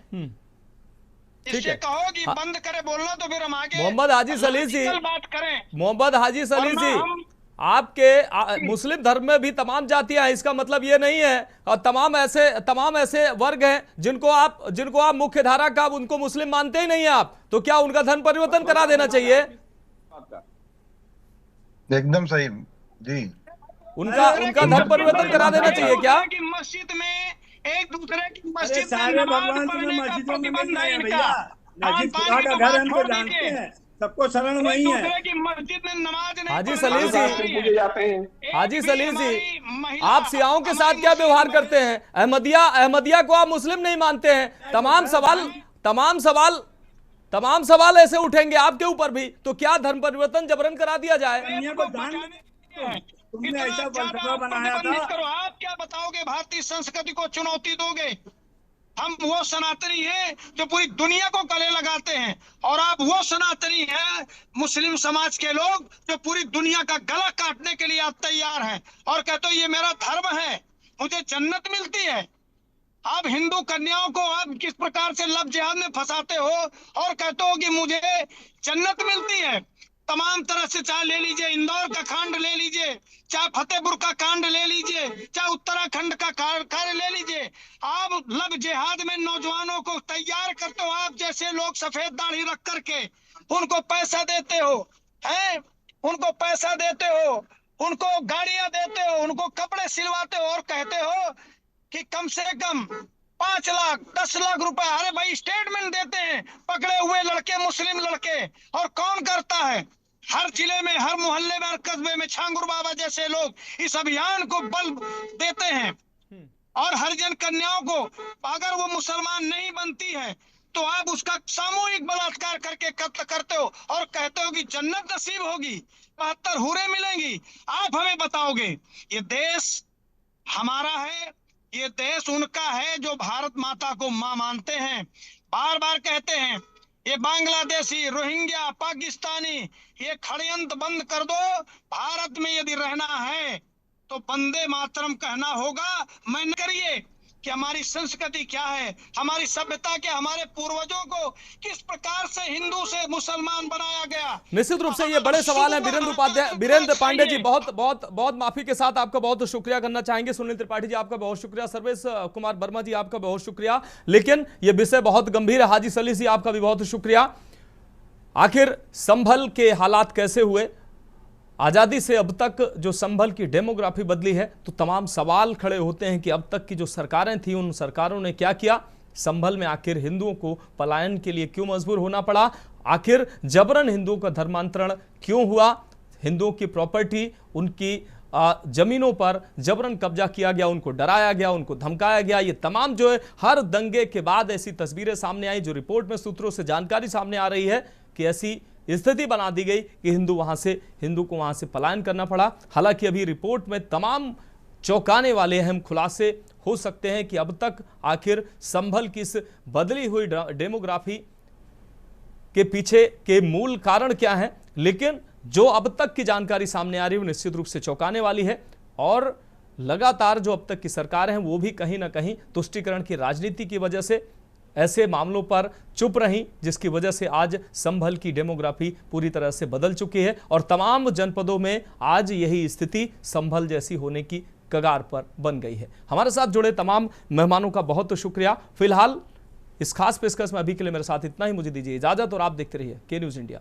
इससे कहो कि बंद करे बोलना, तो फिर हम आगे मोहम्मद हाजी सलीम जी बात करें। मोहम्मद हाजी सलीम जी, आपके मुस्लिम धर्म में भी तमाम जातियां हैं, इसका मतलब ये नहीं है, और तमाम ऐसे वर्ग हैं जिनको आप मुख्य धारा का उनको मुस्लिम मानते ही नहीं है आप, तो क्या उनका धर्म परिवर्तन करा देना चाहिए? एकदम सही जी, उनका धर्म परिवर्तन करा देना चाहिए क्या? कि मस्जिद में एक दूसरे की मस्जिद सारे भगवान तुम्हें मस्जिदों में मिल रहे हैं भैया। मस्जिद खुदा का घर हम तो जानते हैं, सबको शरण वही है। की मस्जिद में नमाज नहीं। हाजी सलीम जी, आप सियाओं के साथ क्या व्यवहार करते हैं? अहमदिया को आप मुस्लिम नहीं मानते हैं। तमाम सवाल ऐसे उठेंगे आपके ऊपर भी, तो क्या धर्म परिवर्तन जबरन करा दिया जाए? तुमने ऐसा फलसफा बनाया था। आप क्या बताओगे? भारतीय संस्कृति को चुनौती दोगे? हम वो सनातनी हैं जो पूरी दुनिया को गले लगाते हैं, और आप वो सनातनी हैं मुस्लिम समाज के लोग जो पूरी दुनिया का गला काटने के लिए आप तैयार हैं और कहते हो ये मेरा धर्म है, मुझे जन्नत मिलती है। आप हिंदू कन्याओं को आप किस प्रकार से लव जिहाद में फंसाते हो और कहते हो कि मुझे जन्नत मिलती है। तमाम तरह से चाहे ले लीजिए, इंदौर का कांड ले लीजिए, चाहे फतेहपुर का कांड ले लीजिए, चाहे उत्तराखंड का कार्य ले लीजिए, आप लव जिहाद में नौजवानों को तैयार करते हो। आप जैसे लोग सफेद दाढ़ी रख करके उनको पैसा देते हो, हैं, उनको पैसा देते हो, उनको गाड़ियां देते हो, उनको कपड़े सिलवाते हो और कहते हो कि कम से कम 5 लाख 10 लाख रुपए, अरे भाई स्टेटमेंट देते हैं पकड़े हुए लड़के, मुस्लिम लड़के। और कौन करता है? हर जिले में, हर मोहल्ले में, हर कस्बे में छांगुर बाबा जैसे लोग इस अभियान को बल देते हैं। और हरिजन कन्याओं को अगर वो मुसलमान नहीं बनती है तो आप उसका सामूहिक बलात्कार करके कत्ल करते हो और कहते हो कि जन्नत नसीब होगी, 72 हूरें मिलेंगी। आप हमें बताओगे ये देश हमारा है, ये देश उनका है जो भारत माता को मां मानते हैं। बार बार कहते हैं ये बांग्लादेशी, रोहिंग्या, पाकिस्तानी, ये षड्यंत्र बंद कर दो। भारत में यदि रहना है तो वंदे मातरम कहना होगा। मैं न करिए कि हमारी संस्कृति क्या है, हमारी सभ्यता क्या, हमारे पूर्वजों को किस प्रकार से हिंदू से मुसलमान बनाया गया। निश्चित रूप से ये बड़े सवाल हैं। वीरेंद्र पांडे जी, बहुत माफी के साथ आपका बहुत शुक्रिया करना चाहेंगे। सुनील त्रिपाठी जी आपका बहुत शुक्रिया, सर्वेश कुमार वर्मा जी आपका बहुत शुक्रिया। लेकिन ये विषय बहुत गंभीर है। हाजी सली जी आपका भी बहुत शुक्रिया। आखिर संभल के हालात कैसे हुए, आज़ादी से अब तक जो संभल की डेमोग्राफी बदली है, तो तमाम सवाल खड़े होते हैं कि अब तक की जो सरकारें थी उन सरकारों ने क्या किया। संभल में आखिर हिंदुओं को पलायन के लिए क्यों मजबूर होना पड़ा, आखिर जबरन हिंदुओं का धर्मांतरण क्यों हुआ, हिंदुओं की प्रॉपर्टी, उनकी जमीनों पर जबरन कब्जा किया गया, उनको डराया गया, उनको धमकाया गया। ये तमाम जो है हर दंगे के बाद ऐसी तस्वीरें सामने आई, जो रिपोर्ट में सूत्रों से जानकारी सामने आ रही है कि ऐसी स्थिति बना दी गई कि हिंदू को वहां से पलायन करना पड़ा। हालांकि अभी रिपोर्ट में तमाम चौंकाने वाले अहम खुलासे हो सकते हैं कि अब तक आखिर संभल की इस बदली हुई डेमोग्राफी के पीछे के मूल कारण क्या है। लेकिन जो अब तक की जानकारी सामने आ रही है वो निश्चित रूप से चौंकाने वाली है। और लगातार जो अब तक की सरकारें हैं वो भी कहीं ना कहीं तुष्टीकरण की राजनीति की वजह से ऐसे मामलों पर चुप रहीं, जिसकी वजह से आज संभल की डेमोग्राफी पूरी तरह से बदल चुकी है और तमाम जनपदों में आज यही स्थिति संभल जैसी होने की कगार पर बन गई है। हमारे साथ जुड़े तमाम मेहमानों का बहुत शुक्रिया। फिलहाल इस खास पेशकश में अभी के लिए मेरे साथ इतना ही। मुझे दीजिए इजाजत और आप देखते रहिए के न्यूज़ इंडिया।